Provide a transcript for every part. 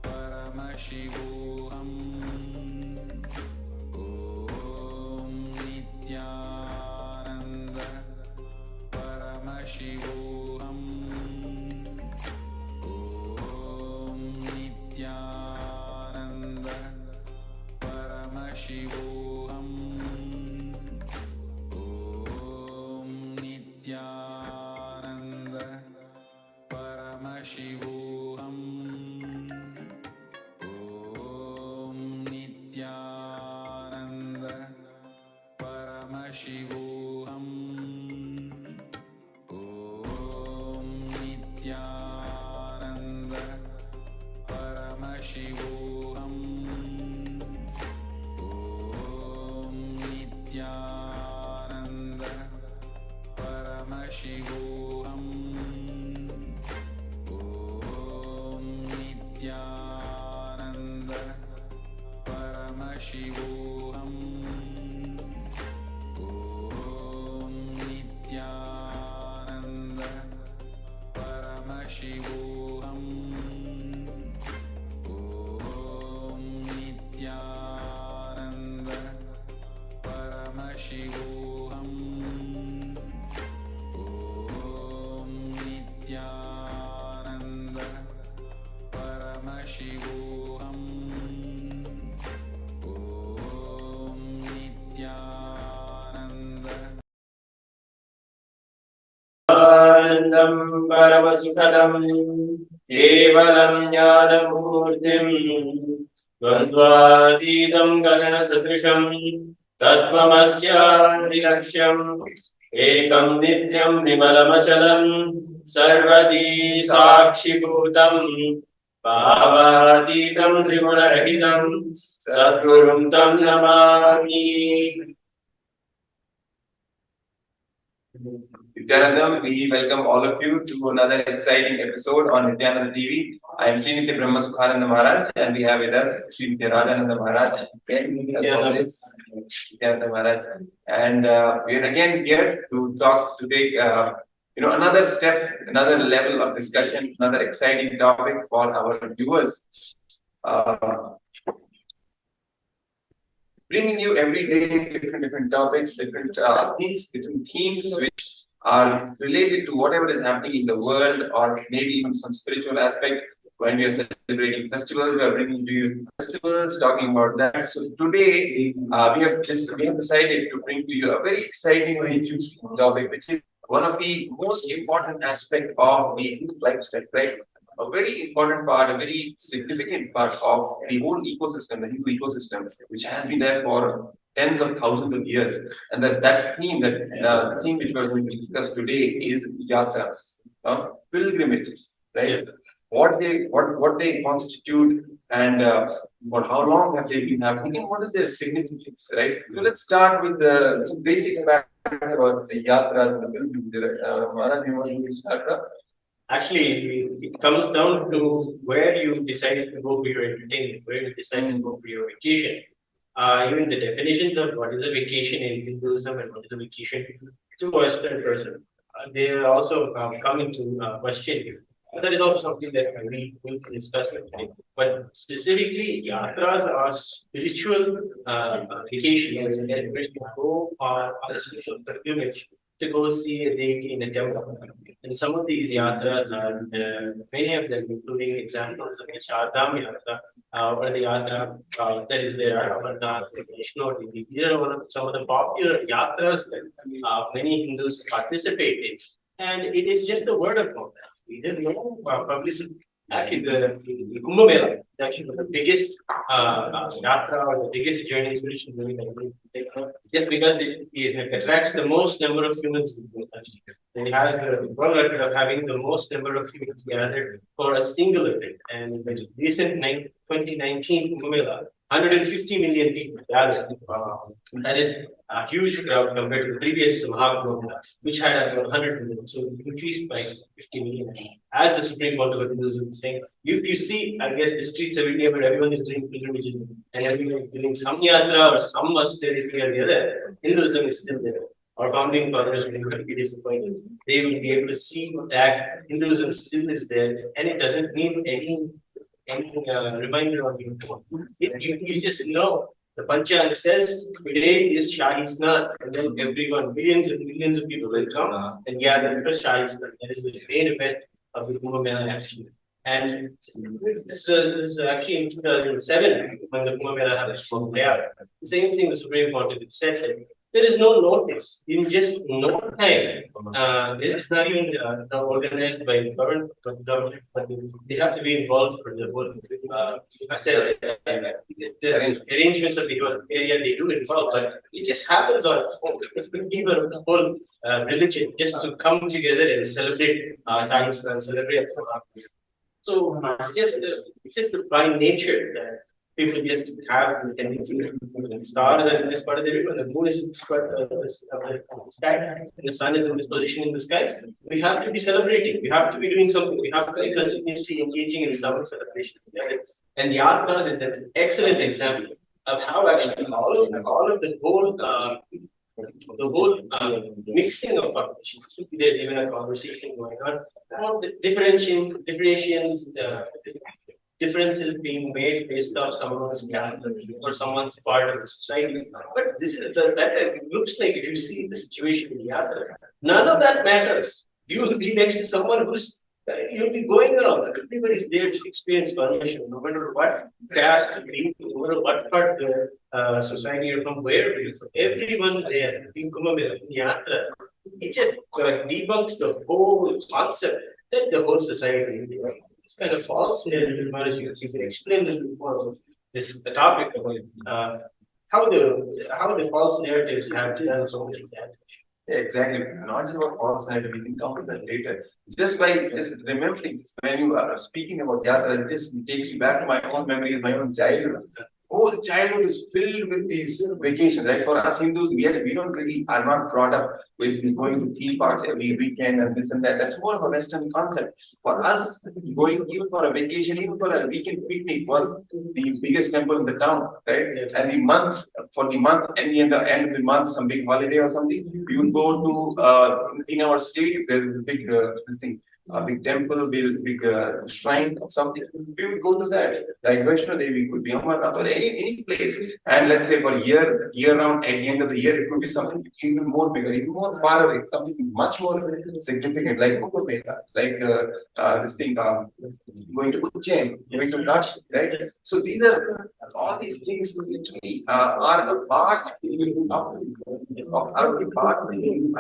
Paramashivoham. Om Nithyananda Paramashivoham. Om Nithyananda Paramashivoham. Om Nithyananda Paramashivoham. Om Nithyananda Paramashivoham. Om Nithyananda Paramashivoham. Om Nithyananda Paramashivoham. Om Nithyananda Paramashivoham. Om Nithyananda Paramashivoham. Om Nithyananda Paramashivoham. Om Nithyananda Paramashivoham. Om Nithyananda Anandam Paramasukadam Kevalam Jnanamurtim Dvandvadidam Gagana Satrisham Tattvamasya Dilaksham Ekam Nityam Vimalamachalam Sarvadi Sakshibhutam Bhavadidam Trigunarahitam Sadgurum Tam Namami. Nithyananda, we welcome all of you to another exciting episode on Nithyananda TV. I am Sri Brahmasukhananda Maharaj, and we have with us Sri Nithyananda Maharaj, Nithyananda Maharaj, and we are again here to talk to take another step, another level of discussion, another exciting topic for our viewers. Bringing you every day different topics, different themes which are related to whatever is happening in the world, or maybe even some spiritual aspect. When we are celebrating festivals, we are bringing to you festivals, talking about that. So today, we have decided to bring to you a very exciting, very juicy topic, which is one of the most important aspects of the Hindu lifestyle, right? A very important part, a very significant part of the whole ecosystem, the Hindu ecosystem, which has been there for tens of thousands of years. And the theme which we are going to discuss today is Yatras, pilgrimages, right? Yeah. What they constitute, and for how long have they been happening, and what is their significance, right? So let's start with some basic facts about the Yatras and the pilgrimages. Maharaj, you want to start? Actually, it comes down to where you decided to go for your entertainment, where you decided to go for your vacation. Even the definitions of what is a vacation in Hinduism and what is a vacation to a Western person, they are also come into question here. But that is also something that we will discuss today. But specifically, yatras are spiritual vacations that where you go on a spiritual pilgrimage to go see a deity in a temple. And some of these yatras are, many of them, including examples of the Shardam Yatra, or the Yatra that is there, Amarnath, Vishnu. These are some of the popular yatras that many Hindus participate in. And it is just a word of mouth. There's no publicity. Actually, the Kumbh Mela is actually the biggest yatra, or the biggest journey, spiritual journey that we take, just because it attracts the most number of humans in the country. It has the world record of having the most number of humans gathered for a single event. And the recent 2019 Kumbh Mela, 150 million people gathered. That is a huge crowd compared to the previous MahaParamashivoham, which had about 100 million. So it increased by 50 million. As the Supreme Court of Hinduism is saying, you see, I guess, the streets of India where everyone is doing pilgrimages and everyone is doing some yatra or some austerity or the other, Hinduism is still there. our founding fathers will not be disappointed. They will be able to see that Hinduism still is there, and it doesn't need any reminder of you. You just know. The Panchang says today is Shahi Snan, and then everyone, millions of people will come and gather for Shahi Snan. That is the main event of the Kumbh Mela actually. And this is actually in 2007 when the Kumbh Mela happened. The same thing the Supreme Court said that there is no notice in just no time. It's not even organized by the government, but they have to be involved for the whole. I said the arrangements of the whole area they do involve, but it just happens on its own. It's been given the whole religion just to come together and celebrate times and celebrate. So it's just by nature that people just have the tendency to stars are in this part of the river, the moon is in this part of the sky, and the sun is in this position in the sky. We have to be celebrating. We have to be doing something. We have to be continuously engaging in some celebration. And Yatras is an excellent example of how actually all of the whole mixing of populations. There's even a conversation going on about the differences being made based off someone's caste or someone's part of the society. But this is that it looks like if you see the situation in Yatra, none of that matters. You will be next to someone who's you'll be going around. Everybody's there to experience Paramashivam, no matter what caste, no matter what part of the society you're from, where you're from. Everyone there in Kumbh Mela, in Yatra, it just debunks the whole concept that the whole society is there. It's kind of false. You can explain a little bit more about this topic about how the false narratives have done so much damage. Exactly. Not just about false narrative, we can come to that later. Just by just remembering this, when you are speaking about Yatra, it just takes you back to my own memories, my own childhood. Whole childhood is filled with these vacations, right? For us Hindus, we don't really are not brought up with going to theme parks every weekend and this and that. That's more of a Western concept. For us, going even for a vacation, even for a weekend picnic was the biggest temple in the town, right? And the month and the end of the month, some big holiday or something, we would go to in our state. There's a big this thing. A big temple, big shrine or something. We would go to that. Like Vaishno Devi could be Amarnath or any place. And let's say for year round, at the end of the year, it could be something even more bigger, even more far away, something much more significant, like Kumbh Mela, like this thing, going to Ujjain, going to Kashi, right? So these are all these things literally are a part of our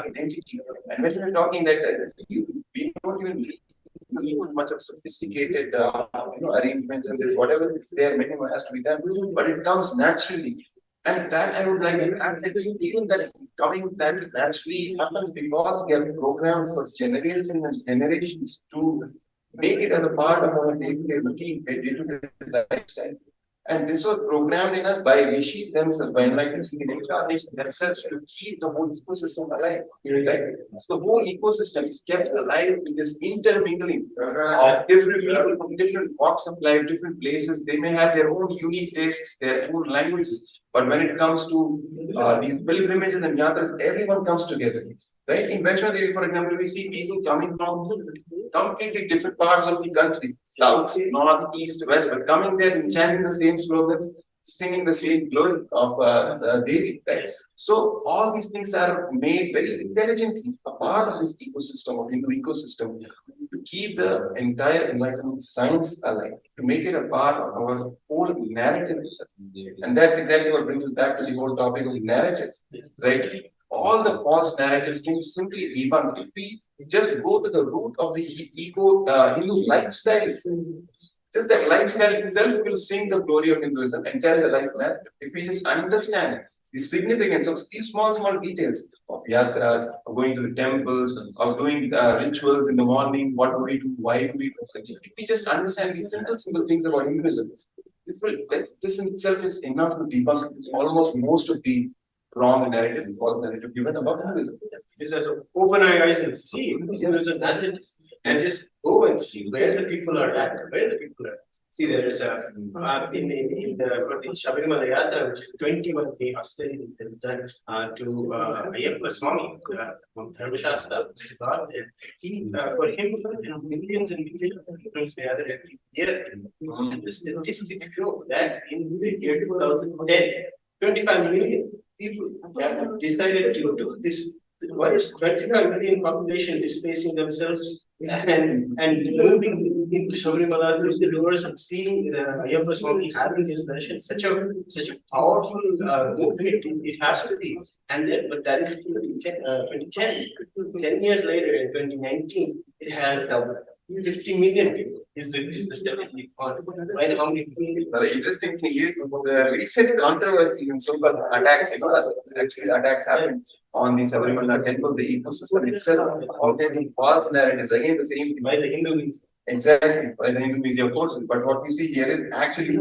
identity. And when we're talking that we don't even need much of sophisticated arrangements and this, whatever is there, minimum has to be done, but it comes naturally. And that I would like to add that even that coming that naturally happens because we are programmed for generations and generations to make it as a part of our day-to-day routine, day-to-day lifestyle. And this was programmed in us by rishis themselves, by enlightened incarnations themselves to keep the whole ecosystem alive. Right? So the whole ecosystem is kept alive with this intermingling of different people from different walks of life, different places. They may have their own unique tastes, their own languages. But when it comes to these pilgrimages and yatras, everyone comes together. Right? In Vaishno Devi, for example, we see people coming from completely different parts of the country, south, north, east, west, but coming there and chanting the same slogans, singing the same glory of the Devi. Right? So all these things are made very intelligently a part of this ecosystem, of Hindu ecosystem, to keep the entire enlightenment science alive, to make it a part of our whole narrative. And that's exactly what brings us back to the whole topic of narratives, right? All the false narratives can simply debunk if we just go to the root of the Hindu lifestyle. Just that lifestyle itself will sing the glory of Hinduism and tell the life narrative. If we just understand the significance of these small details of yatras, of going to the temples, of doing rituals in the morning, what do we do, why do we do, if we just understand these simple things about Hinduism, this in itself is enough to debunk almost most of the wrong narrative, false narrative given about Hinduism. Just have to open our eyes and see Hinduism as it is, and just go and see where the people are at, where the people are. See, there is a in the for the Shabarimala Yatra, which is 21-day austerity that is done to Ayyappa Swami from Dharmashastra. For him, millions and millions of pilgrims gather every year. And the statistics show that in the year 2010, 25 million people have decided to do this. What is 25 million population displacing themselves and moving into Shabarimala through the doors and seeing Ayyappa Swami having his darshan, such a powerful movement it has to be. And then, but that is 2010. 10 years later, in 2019, it has doubled. 50 million people is the statistic on when how many people. The interesting thing is the recent controversies and so-called attacks, actually attacks happened on the Sabarimala temple, the ecosystem itself, all kinds of false narratives, again the same thing. By the Hindu means. Exactly, by the Hindu media portion. But what we see here is actually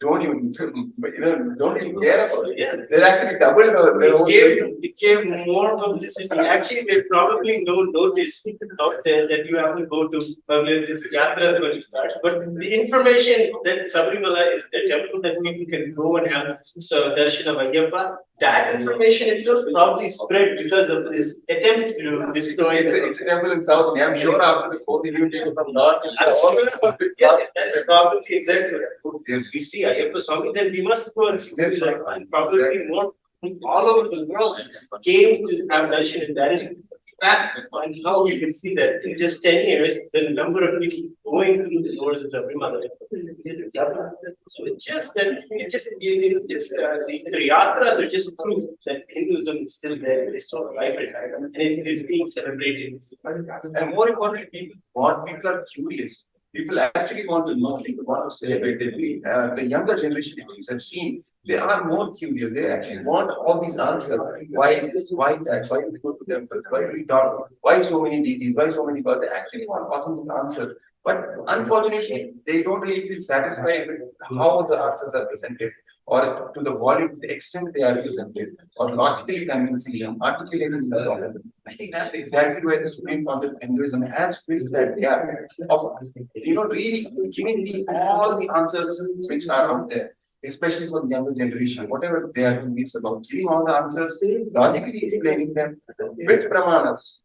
don't even care about it. Yeah. They actually doubled their own. It gave more publicity. Actually, they probably don't notice out there that you have to go to this Yatras when you start. But the information that Sabarimala is the temple that people can go and have darshan of Ayyappa, that information itself probably spread because of this attempt to destroy It's a temple in South. I'm sure after this, all the new people from North. Yeah, that's probably exactly right. If we see Ayyappa Swami, then we must go and see that. And probably more all over the world came to have darshan, and that is fact. And how you can see that in just 10 years, the number of people going through the doors of Sabarimala. So it's just that the Yatras are just proof that Hinduism is still there, it is so vibrant, and it is being celebrated. And more importantly, people are curious. People actually want to know, people want to celebrate. The younger generation, have seen, they are more curious. They actually want all these answers. Why this? Why that? Why do we go to temples? Why do we talk? Why so many deities? Why so many gods? They actually want authentic answers. But unfortunately, they don't really feel satisfied with how the answers are presented, or to the volume, to the extent they are presented, or logically convincing them, articulating the problem. I think that's exactly where the Supreme Court of Hinduism has filled that gap of, really giving all the answers which are out there, especially for the younger generation. Whatever they are doing is about giving all the answers, logically explaining them with pramanas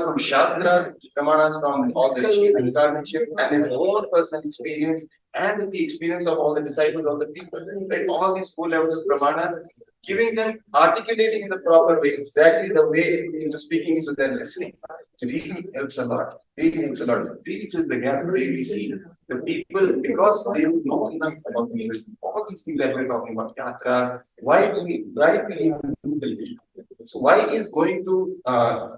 from Shastras, pramanas from all the rishis and incarnation, and his own personal experience, and with the experience of all the disciples, all the people. Right? All these 4 levels of pramanas, giving them, articulating in the proper way, exactly the way into speaking, so they're listening. It really helps a lot. Really helps a lot. It really fills the gap where we see the people, because they don't know enough about English. All these things that we're talking about, Yatras, why do we even do pilgrimage? So why is going to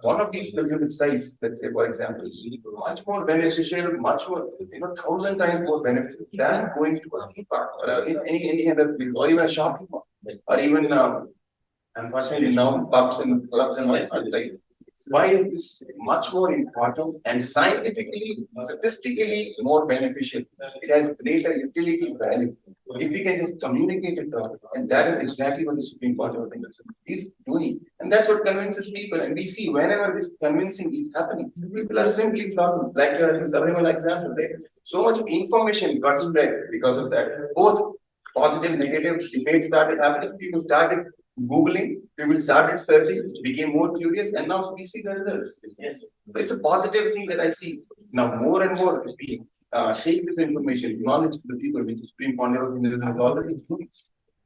one of these pilgrimage sites, let's say for example, much more beneficial, much more, 1,000 times more beneficial than going to a theme park or any other place, or even a shopping mall, or even unfortunately now pubs and clubs and all like. Why is this much more important and scientifically, statistically more beneficial? It has greater utility value. If we can just communicate it, and that is exactly what the Supreme Court of Hinduism is doing. And that's what convinces people. And we see whenever this convincing is happening, people are simply flocking. Like the Sabarimala example, right? So much information got spread because of that. Both positive, negative debates started happening. People started Googling, people started searching, became more curious, and now we see the results. Yes. It's a positive thing that I see. Now more and more people take this information, knowledge to the people, which is Supreme Court of Hinduism is already doing.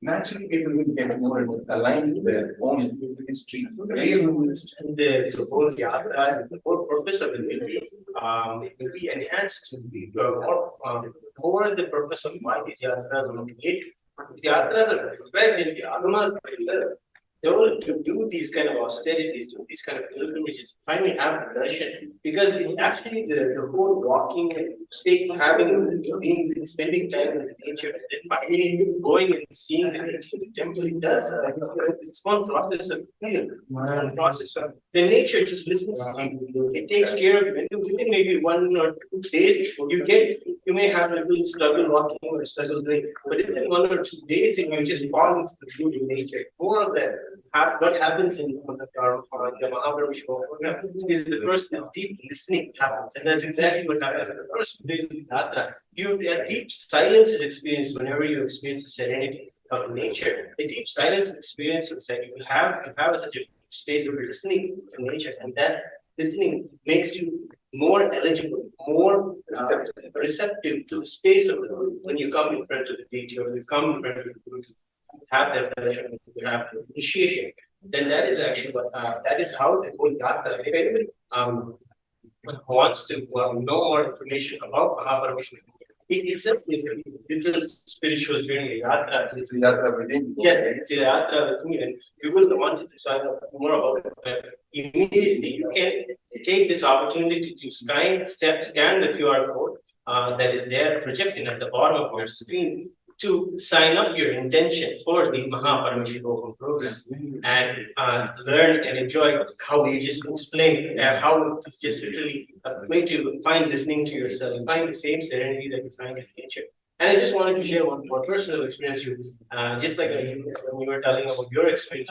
Naturally, people will get more and more aligned with their own history, real human history. And the whole yatra, the whole purpose of it will be enhanced to be more the purpose of why these yatras are made. The yatras are prescribed in the agamas to do these kind of austerities, do these kind of pilgrimages, finally have the darshan, because actually the whole walking and spending time with nature, and finally going and seeing the nature, the temple, it does it's one process of healing. It's one process of the nature just listens to you. It takes care of you. Within maybe 1 or 2 days, you get you may have a little struggle walking or struggle doing, but within 1 or 2 days, you just fall into the beauty of nature. More of that, what happens in the MahaParamashivoham is the first deep listening happens, and that's exactly what happens in the first days of the Yatra. A deep silence is experienced whenever you experience the serenity of nature. The deep silence experience is that you have such a space of listening to nature, and that listening makes you more eligible, more receptive to the space of the world. When you come in front of the deity or you come in front of the Guru, have that fellowship, you have the initiation, then that is actually what that is how the whole yatra. If anybody wants to know more information about Mahaparamishivoham, it itself is a little spiritual journey. Yatra. It's a yatra within. Yes, it's a yatra with me, and you will want to find out more about it. But immediately, you can take this opportunity to scan the QR code that is there projected at the bottom of your screen to sign up your intention for the MahaParamashivoham program and learn and enjoy how we just explained how it's just literally a way to find listening to yourself, find the same serenity that you find in nature. And I just wanted to share one more personal experience with you, just like when you were telling about your experience.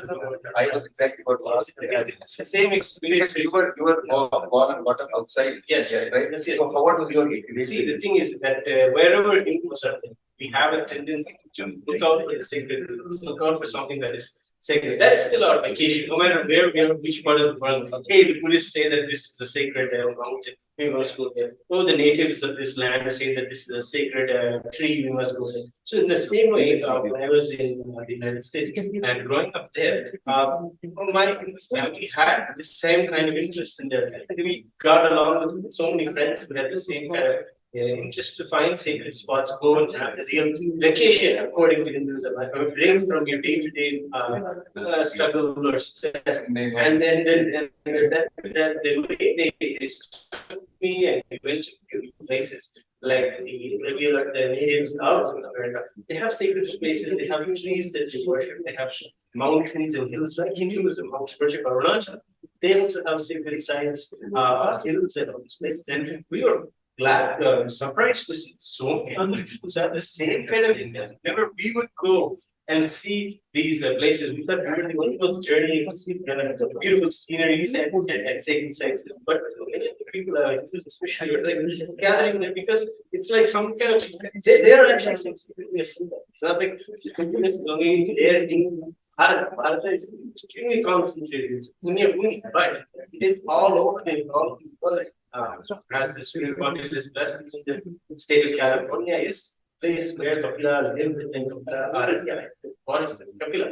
I was exactly what was. It's the same experience. You were born and brought up outside. Yes, yeah, right. That's it. So what was your experience? See, the thing is that wherever Hindus are, we have a tendency to look out for the sacred, look out for something that is sacred. That is still our vacation, no matter where we are, which part of the world. Hey, the Buddhists say that this is a sacred mountain, we must go there. Oh, the natives of this land say that this is a sacred tree, we must go there. So in the same way, when I was in the United States and growing up there, my family had the same kind of interest in there. We got along with so many friends who had the same kind of interest to find sacred spots, go and have the real vacation according to Hinduism. Like a break from your day-to-day struggle or stress. And then that the way they took me and we went to beautiful places like the natives of America. They have sacred places, they have trees that they worship, they have mountains and hills like Hinduism, Mount worship Arunachal. They also have sacred sites, hills and all these places. And we were surprised to see so many other people have the same kind of interest. Whenever we would go and see these places, we thought we were the only ones journeying to see beautiful sceneries and sacred sites. But many of the people, especially, are like just gathering there because it's like some kind of they are actually some sacredness. It's not like sacredness is only there in Bharat is extremely concentrated. It's punya, but it is all over the world. As the Supreme Court is blessed in the state of California, is place where Kapila lived and Kapila are the forest of Kapila.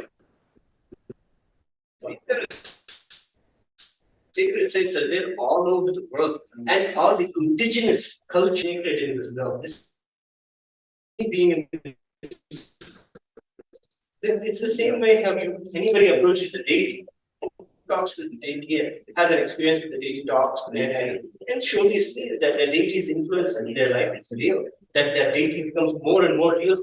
Sacred sites are there all over the world, and all the indigenous culture sacred in this world. This being in it's the same way how anybody approaches a deity, talks with the deity, has an experience with the deity, talks with them, and surely see that the deity's influence in their life is real, that their deity becomes more and more real.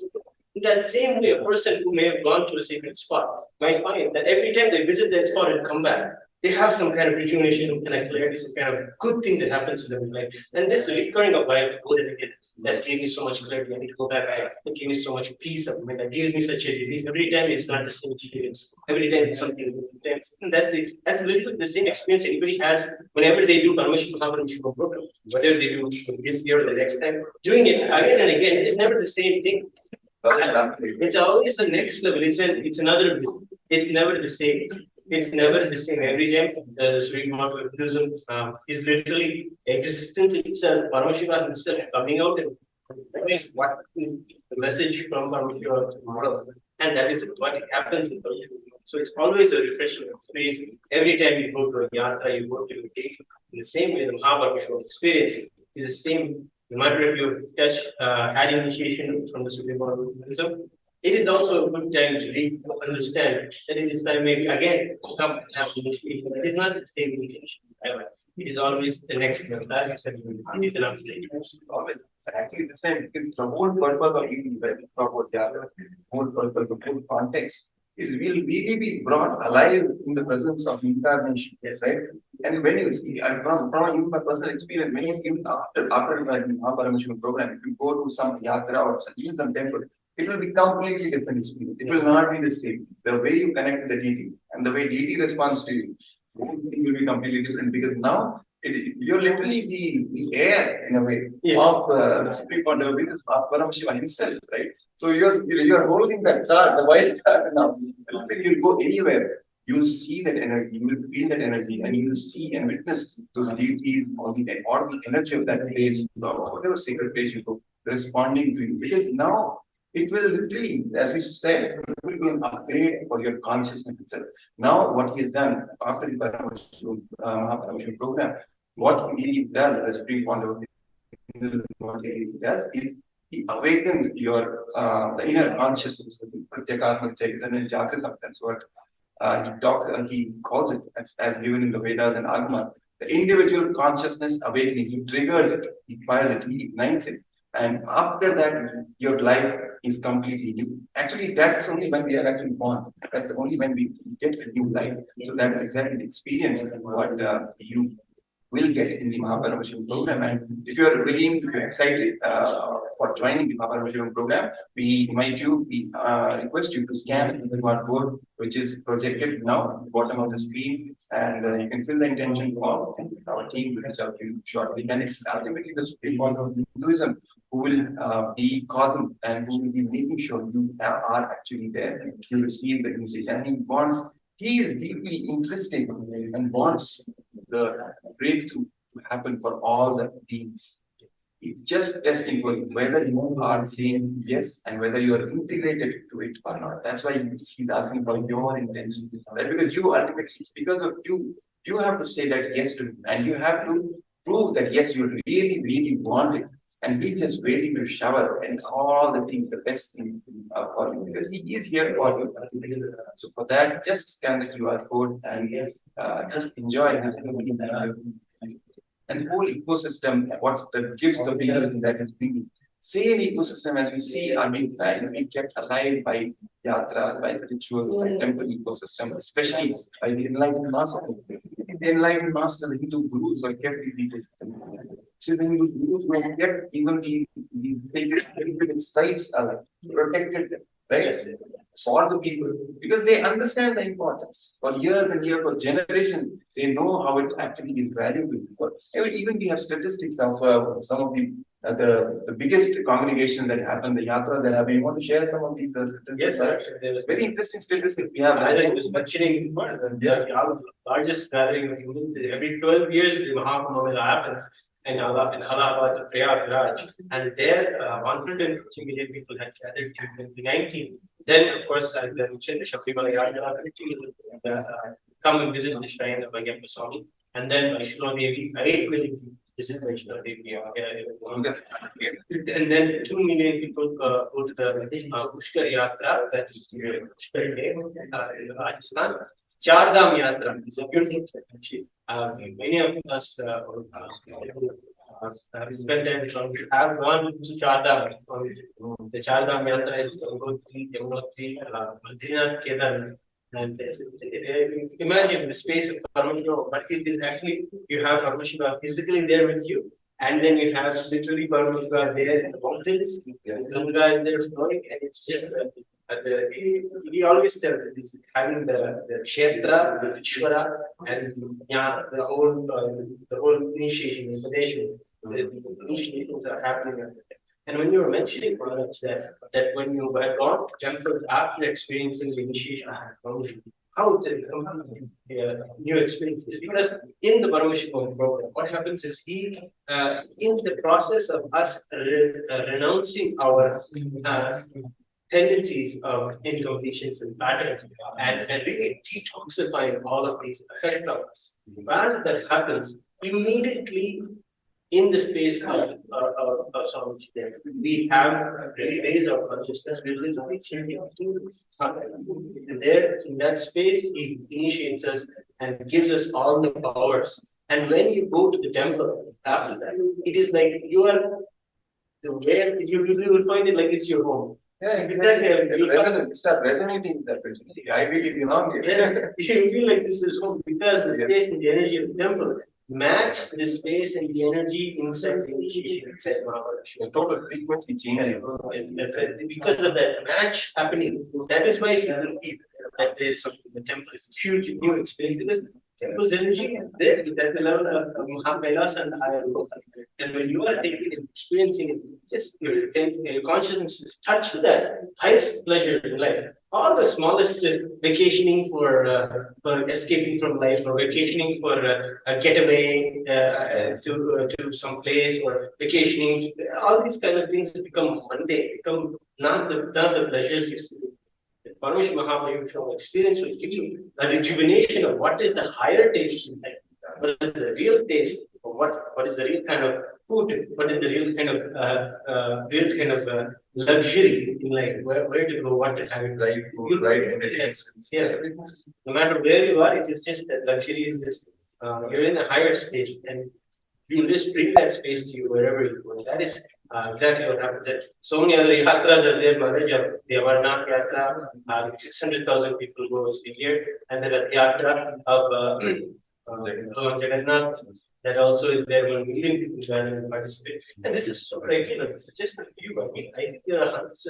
In that same way, a person who may have gone to a sacred spot might find that every time they visit that spot and come back, they have some kind of rejuvenation, some kind of clarity, some kind of good thing that happens to them in life. And this recurring of life, go there again, that gave me so much clarity. I need to go back. That gave me so much peace of mind. That gives me such a relief. Every time it's not the same experience. Every time it's something different. And that's a little bit the same experience anybody has whenever they do Paramashivoham program. Whatever they do this year or the next time, doing it again and again is never the same thing. It's always the next level. It's another view. It's never the same. It's never the same. Every time the Supreme Court of Buddhism is literally existence itself, Paramashiva himself coming out and what the message from Paramashiva tomorrow. And that is what happens in Paramashiva. So it's always a refreshing experience. Every time you go to a yatra, you go to a day, in the same way the MahaParamashiva experience is the same. No matter if you touch had initiation from the Supreme Court of Buddhism, it is also a good time to read, understand that it is time maybe again to come and have initiation. It is not the same initiation ever. It is always the next level. As you said, it is an upgrade. Actually, the same because the whole purpose of reading when we talk about the whole purpose, the whole context is will really be brought alive in the presence of incarnation. Yes, right? And when you see, from even my personal experience, when you even after my MahaParamashivoham program, if you go to some yatra or even some temple, it will be completely different experience. It will not be the same. The way you connect with the deity and the way deity responds to you, everything will be completely different because now you're literally the air in a way of the Supreme Conduct because of Paramashiva himself, right? So you're holding that star, the white star now. You go anywhere, you'll see that energy, you will feel that energy, and you will see and witness those deities or the energy of that place, or whatever sacred place you go, responding to you. Because now it will literally, as we said, it will be an upgrade for your consciousness itself. Now, what he has done after the Paramashivoham program, what he does, the Supreme Conduct, what he does is he awakens your the inner consciousness, Pratyekatma Chaitanya Jagrita. That's what he calls it as given in the Vedas and Agmas. The individual consciousness awakening, he triggers it, he fires it, he ignites it. And after that, your life is completely new. Actually, that's only when we are actually born. That's only when we get a new life. So that is exactly the experience what you will get in the MahaParamashivoham program. And if you are really excited for joining the MahaParamashivoham program, we invite you, we request you to scan the QR code, which is projected now at the bottom of the screen, and you can fill the intention form, and our team will reach out to you shortly. And it's ultimately the Supreme Court of Hinduism who will be causing and who will be making sure you are actually there, you receive the initiation. And he is deeply interested and wants the breakthrough to happen for all the beings. It's just testing for you whether you are saying yes and whether you are integrated to it or not. That's why he's asking for your intention. Right? Because you ultimately, it's because of you, you have to say that yes to him, and you have to prove that yes, you really, really want it. And he's just waiting to shower and all the things, the best things for you, because he is here for you. So for that, just scan the QR code and just enjoy his and the whole ecosystem, what the gifts of being that is bringing. Same ecosystem as we see are being kept alive by yatras, by the ritual, by temple ecosystem, especially by the enlightened master. The enlightened master, the Hindu gurus who have kept these ecosystems. So the Hindu gurus who have kept even these sacred sites alive, protected them, right? For the people, because they understand the importance. For years and years, for generations, they know how it actually is valuable. Even we have statistics of some of the biggest congregations that happen, the yatras that happen. You want to share some of these statistics? Yes, sir. Very interesting statistics we have. I was mentioning the largest gathering of Hindus. Every 12 years, the MahaParamashivoham happens in Allahabad, Prayagraj, and there 150 million people had gathered in 2019. Then, of course, as I mentioned, the Shabrimala Yajna come and visit the shrine of Ayyappa Swami, and then Vaishnav Devi, 8 million people visit Vaishnav Devi. And then 2 million people go to the Pushkar Yatra, that is Pushkar Day in Rajasthan. Chardham Yatra is a beautiful trip, actually. Many of us spent time have gone to Chardham. The Chardham Yatra is Gangotri, Yamunotri, Badrinath, Kedarnath. And imagine the space of Paramashivoham, but it is actually, you have Paramashivoham physically there with you, and then you have literally Paramashivoham there in the mountains, Ganga is there flowing, and it's just we always tell that it's having the Kshetra, the Ishvara, and the whole initiation, the initiations are happening. And when you were mentioning, Maharaj, that when you were gone to temples after experiencing the initiation, how did new experiences? Because in the Paramashivoham program, what happens is in the process of us renouncing our tendencies of incompletions and patterns and really detoxifying all of these effects of us. As that happens, immediately in the space of we have really raised our consciousness, we will changing and there in that space it initiates us and gives us all the powers. And when you go to the temple after that, it is like you are where you will find it like it's your home. Yeah, exactly. Start resonating with that person. I really belong here. Yes, you feel like this is home because the space and the energy of the temple match the space and the energy inside the initiation itself. The total frequency changes. Because of that match happening, that is why people feel that there is something. The temple is a huge new experience because temple's energy is there. It's at the level of MahaParamashivoham and higher local. And when you are taking and experiencing it, just your consciousness is touched to that highest pleasure in life. All the smallest vacationing for escaping from life, or vacationing for a getaway to some place, or vacationing, all these kind of things become mundane, become not the pleasures you see. The Paramashivoham experience will give you a rejuvenation of what is the higher taste in life, what is the real taste, or what is the real kind of food, what is the real kind of luxury in life, where to go, what to have it, right? Yeah. No matter where you are, it is just that luxury is just you're in a higher space, and you just bring that space to you wherever you go. That is exactly what happens. So many other yatras are there, Maharaj. The Amarnath Yatra, 600,000 people go every year, and the Rath Yatra of Jagannath, that also is there. 1 million people gather and participate. And this is so regular. This is just a few. I mean, I think there are hundreds,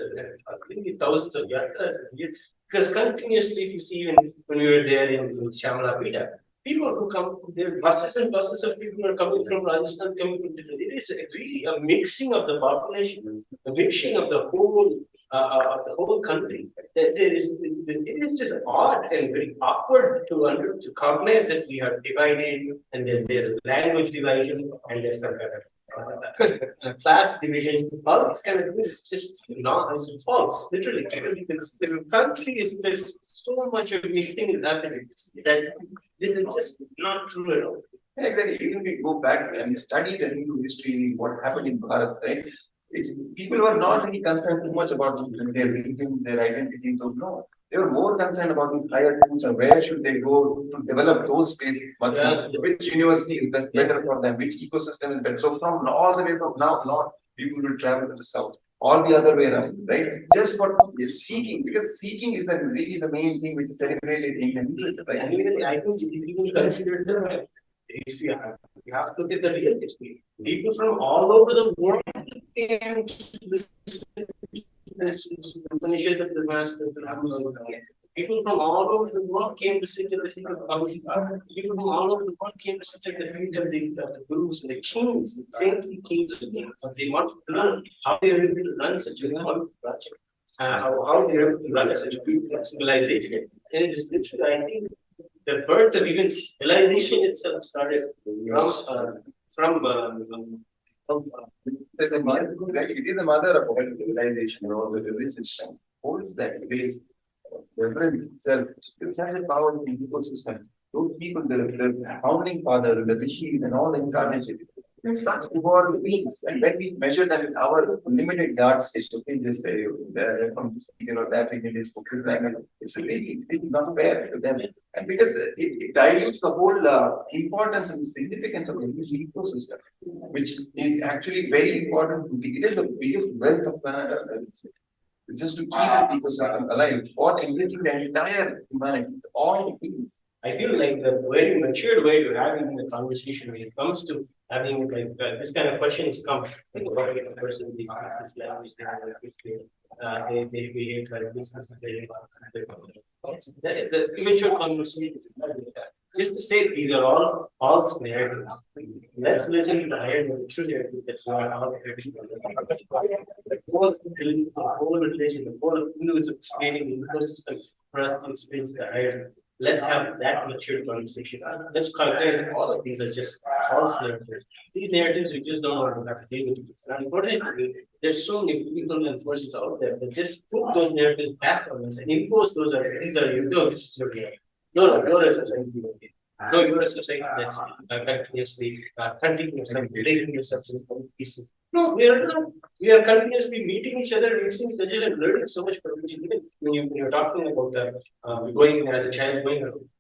maybe thousands of yatras a year. Because continuously, if you see, when we were there in Shamla Pita, people who come, there are buses and buses of people who are coming from Rajasthan, coming from different. It is really a mixing of the population, a mixing of the whole country. It is just odd and very awkward to cognize that we are divided, and then there's language division, and there's some kind of class division. All these kind of things is just it's false. Literally, because the country is, there's so much of mixing is happening that this is just not true at all. Yeah, exactly. Even we go back and study the Hindu history, what happened in Bharat, right? People were not really concerned too much about their religions, their identities. So no, they were more concerned about the higher tools and where should they go to develop those spaces. Which university is best, better for them, which ecosystem is better. So from all the way from north, people will travel to the south. All the other way around, right? Just for seeking, because seeking is really the main thing which is celebrated in Hindu, right? And I think if you consider the history, you have to look at the real history. People from all over the world came to this Upanishad of the Master. People from all over the world came to sit at the feet of Paramashivam. People from all over the world came to sit at the feet of the gurus and the kings, the saintly kings. They want to learn how they are able to run such a long project, how they are able to run such a beautiful civilization. And it is literally, I think, the birth of even civilization itself started from it is the mother of all civilization, the religion holds that base. Reverence itself, it's such a powerful ecosystem. Those people, the founding father, the rishis, and all the incarnation, they're such evolved beings. And when we measure them with our limited yardsticks, okay, just from this region or that region, this language, it's really not fair to them. And because it dilutes the whole importance and significance of the ecosystem, which is actually very important. It is the biggest wealth of planet Earth, I would say. Just to keep the ecosystem alive, or enriching the entire humanity, all the things. I feel like the very matured way to having the conversation when it comes to having like this kind of questions come. Like, what if a person speaks this language, they behave like this, that is the immature conversation. Just to say these are all false narratives. Let's listen to the higher true narrative that we are all the whole religion, the whole Hinduism explaining the ecosystem for us to experience the higher. Let's have that mature conversation. Let's recognize all of these are just false narratives. These narratives we just don't know how to deal with. And unfortunately, there's so many people and forces out there that just put those narratives back on us and impose these are you. No, this is your reality. No, you're a society. No, you're a society that's continuously breaking yourself into pieces. No, we are not. We are continuously meeting each other, mixing each other, and learning so much from each other. When you're talking about going as a child,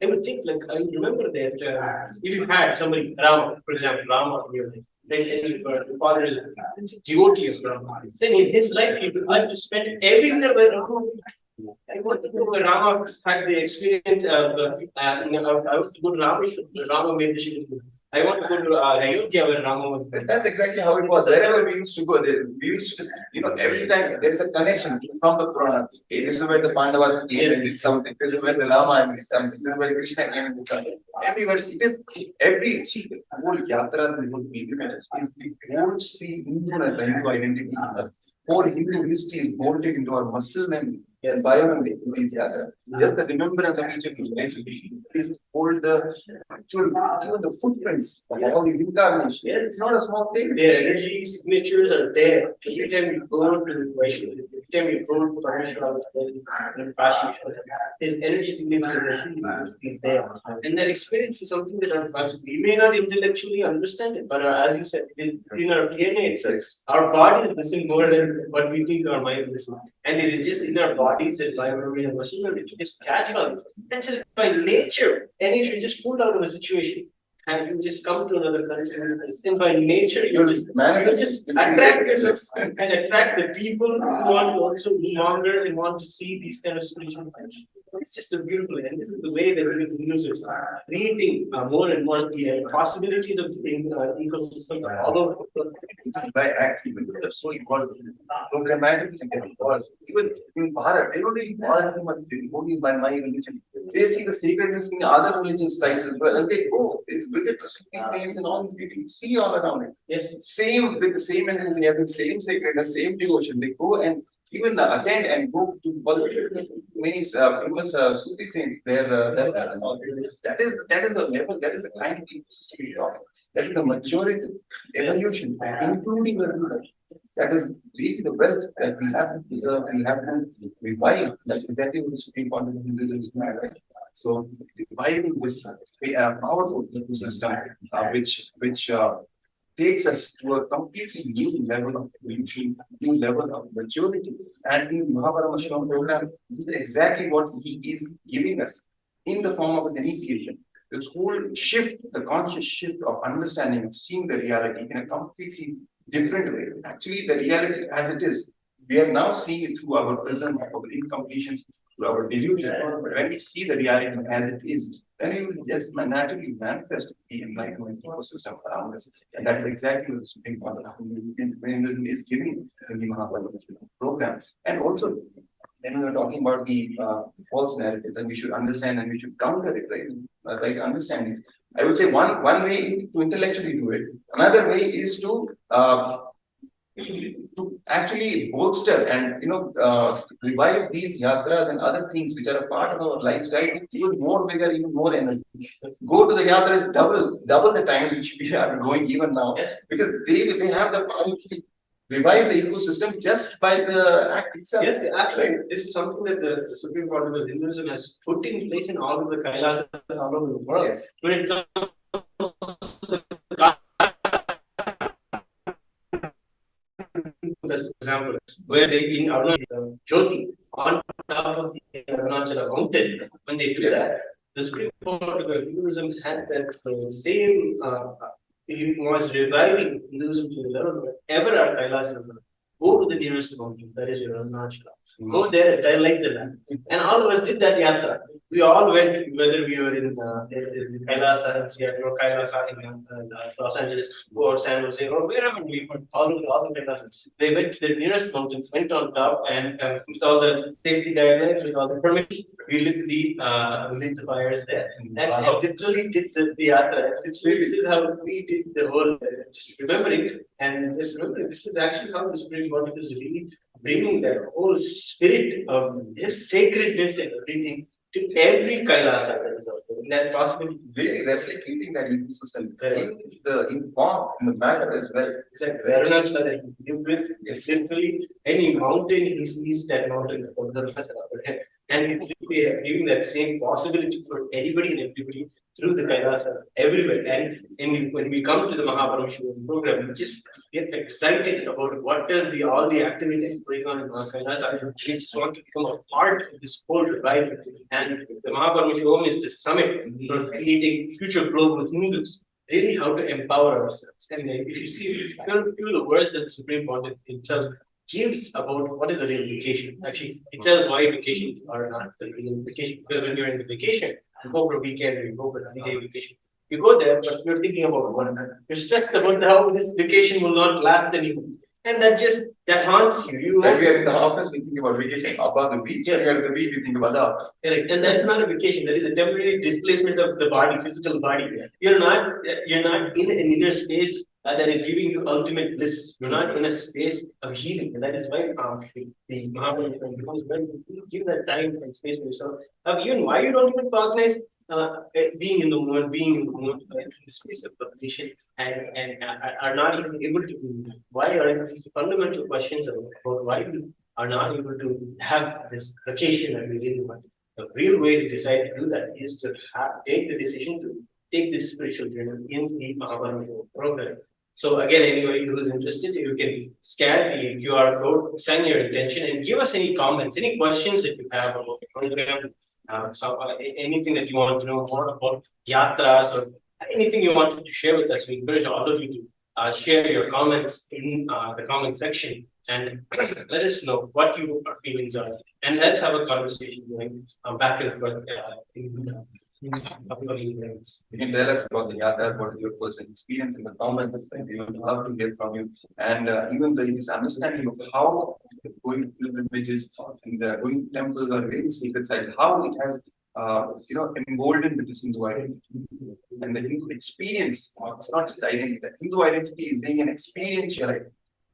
I would think like I remember that if you had somebody, Rama, for example, Rama, Right? And the father is a devotee of Rama. Then in his life, he would like to spend everywhere where Rama. I want to go where Rama had the experience of, I want to go to Rama made the Shiva. I want to go to Ayodhya where Rama was. That's exactly how it was. Wherever we used to go, we used to just, every time there is a connection from the Purana. Hey, this is where the Pandavas came and did something. This is where the Rama did something. This is where Krishna came and did something. Everywhere, it is see, the whole Yatras, the whole pilgrimages is the mostly Hindu as the Hindu identity in us. Whole Hindu history is bolted into our muscle memory. Yes, biomemory in these yatras. Just the remembrance of each of these places. Please hold the actual, even the footprints of all these incarnations. Yes, it's not a small thing. Their energy signatures are there. Every time you go to Vaishnav, every time you go to Paramashivoham, his energy signature is there. And that experience is something that we may not intellectually understand it, but as you said, it is in our DNA itself. Our body listen more than what we think our minds listen. And it is just in our bodies and by memory and muscle memory to just catch on. That's just by nature. And if you just pulled out of a situation and you just come to another country, and by nature you just attract yourself and attract the people who want to also be longer and want to see these kind of spiritual things. It's just a beautiful, and this is the way that we Hindus are creating more and more the possibilities of the ecosystem all over the world. By actually, because they're so important, programmatically involved. Even in Bharat, they don't really bother too much devotees by my religion. They see the sacredness in other religious sites as well, and they go, they visit the saints and all these people, see all around it. Yes, same with the same enthusiasm, same sacredness, same devotion. They go and even attend and go to many famous Sufi saints there. That is the level, that is the kind of ecosystem we talk. That is the majority evolution, including evolution. That is really the wealth that we have to preserve, we have to revive. That's exactly what the Supreme Court of Hinduism is doing, right? So reviving this powerful ecosystem, which takes us to a completely new level of evolution, new level of maturity. And in MahaParamashivoham program, this is exactly what he is giving us in the form of an initiation. This whole shift, the conscious shift of understanding, of seeing the reality in a completely different way. Actually, the reality as it is, we are now seeing it through our prism, our incompletions, through our delusion. But when we see the reality as it is, then it will just naturally manifest the enlightenment ecosystem around us. And that is exactly what the Supreme Court of Hinduism is giving in the MahaParamashivoham programs. And also, when we are talking about the false narratives, and we should understand and we should counter it, right? Right understandings. I would say one way to intellectually do it. Another way is to actually bolster and revive these yatras and other things which are a part of our lifestyle with even more vigor, even more energy. Go to the yatras double the times which we are going even now, because they have the power to revive the ecosystem just by the act itself. Yes, actually, this is something that the Supreme Court of Hinduism has put in place in all of the Kailasas all over the world. Yes. When it comes to best example, where they in Arunachal Jyoti on top of the Arunachala mountain, when they do that, the Supreme Court of Hinduism had that same. It was reviving Hinduism to the level wherever our Kailasas are. Go to the nearest mountain, that is your Arunachala. Go there and tell like the land. And all of us did that yatra. We all went, whether we were in Kailasa in Seattle or Kailasa in Los Angeles or San Jose or wherever we went, all the Kailasas. They went to the nearest mountain, went on top, and with all the safety guidelines, with all the permissions, we lit the fires there. And literally did the yatra. This is how we did the whole, just remembering, and just remembering, this is actually how the Supreme Court is really bringing that whole spirit of just sacredness and everything to every Kailasa that is out there. That possibility. Really replicating that ecosystem in form, in the matter as well. Exactly. Arunachala that he lived with, is literally any mountain, he sees that mountain and he's giving that same possibility for anybody and everybody through the Kailasa everywhere. And when we come to the MahaParamashivoham program, we just get excited about what are all the activities going on in Kailasa. We just want to become a part of this whole revival. And the MahaParamashivoham is the summit for creating future global Hindus. really how to empower ourselves. And if you see, feel the words that the Supreme Pontiff himself gives about what is a real vacation. Actually, it tells why vacations are not the real vacation. Because when you're in the vacation, you go for a weekend or you go for a 3-day vacation. You go there, but you're thinking about one. You're stressed about how this vacation will not last anymore. And that haunts you. When we are in the office, we think about vacation above the beach. When we are at the beach, we think about the office. Correct. And that's not a vacation. That is a temporary displacement of the body, physical body. You're not in an inner space that is giving you ultimate bliss. You're not in a space of healing. And that is why the MahaParamashivoham, because when you give that time and space for yourself, even why you don't even recognize being in the moment, in the space of completion, and are not even able to do that. Why are these fundamental questions about why we are not able to have this vacation that we really want? The real way to decide to do that is to take the decision to take this spiritual journey in the MahaParamashivoham program. So again, anybody who's interested, you can scan the QR code, sign your intention, and give us any comments, any questions that you have about the program, anything that you want to know more about Yatras, or anything you wanted to share with us. We encourage all of you to share your comments in the comment section and let us know what your feelings are. And let's have a conversation going back and forth in upcoming events. You can tell us about the Yatra, what is your personal experience in the comments, and we would love to hear from you. And even this understanding of how going to pilgrimages and going to temples or very sacred sites, how it has emboldened with this Hindu identity. And the Hindu experience, it's not just the identity. The Hindu identity is being an experiential identity.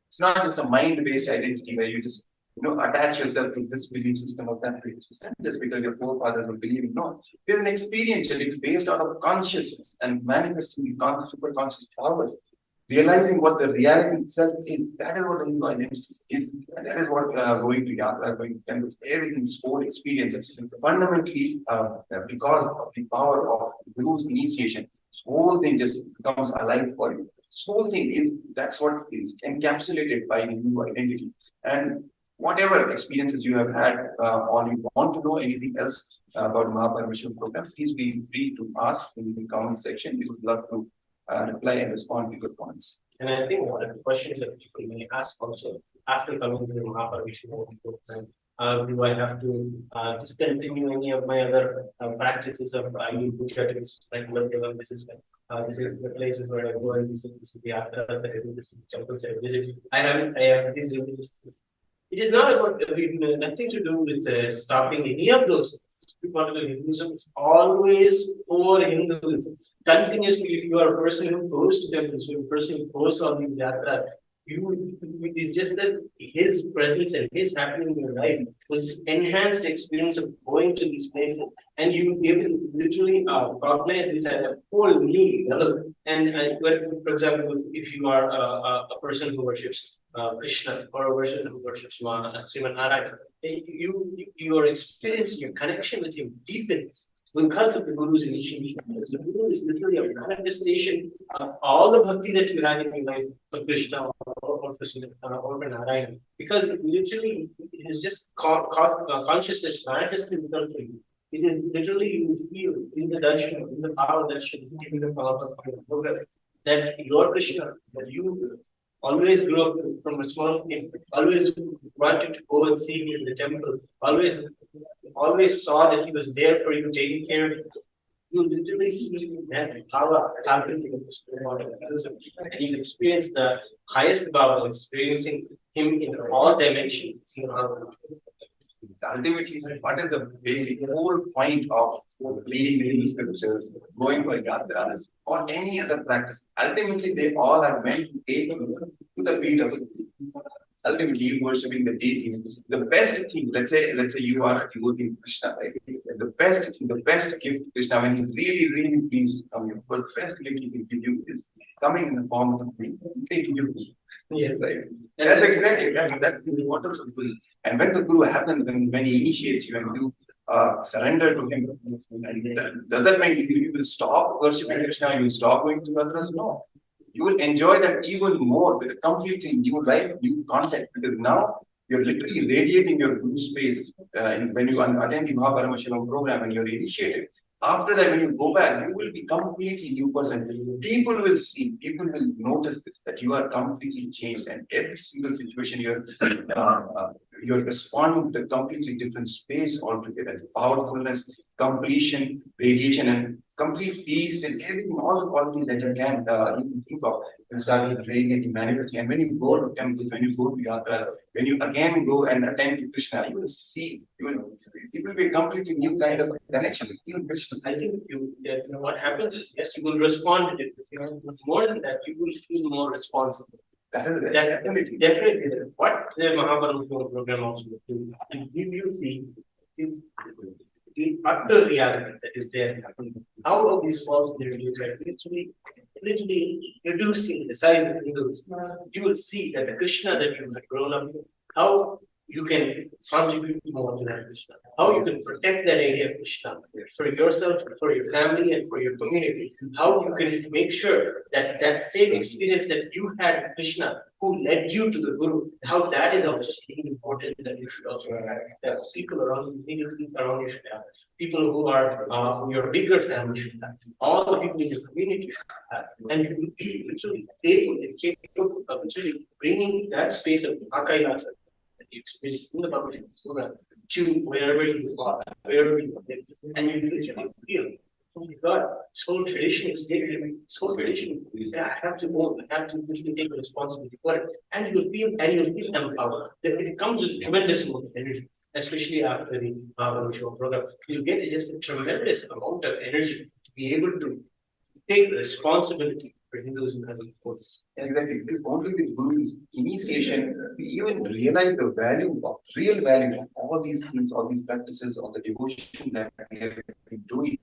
It's not just a mind-based identity where you just attach yourself to this belief system or that belief system just because your forefathers were believing. No, it's an experiential. It's based out of consciousness and manifesting the super conscious powers. Realizing what the reality itself is. That is what the Hindu identity is. And that is what going to Yatra, going to temples, everything, this whole experience. Fundamentally, because of the power of Guru's initiation, this whole thing just becomes alive for you. This whole thing that's what is encapsulated by the Hindu identity. And whatever experiences you have had, or you want to know anything else about MahaParamashivam program, please be free to ask in the comment section. We would love to reply and respond to your points. And I think one of the questions that people may ask also after coming to the MahaParamashivoham program, do I have to discontinue any of my other practices of Yatras, like this is the places where I go and visit, this is the Yatra that I do, this is the temples I visit. I have these religious things. It is not about nothing to do with stopping any of those things. Hinduism is always for Hinduism. Continuously, if you are a person who goes to temples, you're a person who goes on the Yatra, it's just that his presence and his happening in your life will just enhance the experience of going to these places, and you will be able to literally recognize this at a whole new level. And for example, if you are a person who worships Krishna or a person who worships Sriman Narayana, your experience, your connection with him deepens because of the Guru's initiation. Because the Guru is literally a manifestation of all the bhakti that you had in your life for Krishna or for Narayana. Because it literally is just consciousness manifested without you. It is literally you feel in the darshan, in the power darshan, in the power of the program, that your Krishna, that you always grew up from a small kid, always wanted to go and see him in the temple, always saw that he was there for you, taking care of you. You literally see that power happening in the spirit and you experience the highest power, experiencing him in all dimensions. Ultimately, what is the basic whole point of reading the Hindu scriptures, going for yatras, or any other practice? Ultimately, they all are meant to take you to the feet of the ultimately you worshiping the deities. The best thing, let's say you are a devotee of Krishna, right? The best thing, the best gift Krishna, when he's really, really pleased from you, the best gift he can give you is coming in the form of the taking you. Yes. Right. That's exactly that's the importance of Guru. And when the Guru happens, when he initiates you and you surrender to him, and does that mean you will stop worshiping Krishna, you will stop going to Yatras? No. You will enjoy that even more with a completely new life, new contact, because now you're literally radiating your Guru space when you attend the MahaParamashivam program and you're initiated. After that, when you go back, you will be completely new person. People will see, people will notice this, that you are completely changed, and every single situation you're responding to a completely different space altogether. Powerfulness, completion, radiation, and complete peace, and everything, all the qualities that you can even think of, will start radiating, manifesting. And when you go to temples, when you go to yatras, when you again go and attend to Krishna, you will see, it will be a completely new kind of connection with even Krishna. I think what happens is, yes, you will respond to it. But more than that, you will feel more responsible. Definitely. What the MahaParamashivoham program also will do, to give you the utter reality that is there. How all these false narratives are literally reducing the size of Hindus. You will see that the Krishna that you have grown up with, how you can contribute more to that Krishna, how you can protect that area of Krishna for yourself, for your family, and for your community, how you can make sure that that same experience that you had with Krishna, who led you to the Guru, how that is also something important that you should also have. That people around you should have. People who are your bigger family should have. All the people in your community should have. And you will be literally capable of literally bringing that space of Akailasa that you experience in the Paramashivam program to wherever you are, wherever you live. And you literally feel, oh my God, this whole tradition is sacred. This whole tradition, I have to own, I have to literally take responsibility for it. And you'll feel empowered. It comes with tremendous amount of energy, especially after the MahaParamashivoham program. You'll get just a tremendous amount of energy to be able to take responsibility for Hinduism as a whole. Exactly. Because only with Guru's initiation, we even realize the real value of all these things, all these practices, all the devotion that we have been doing.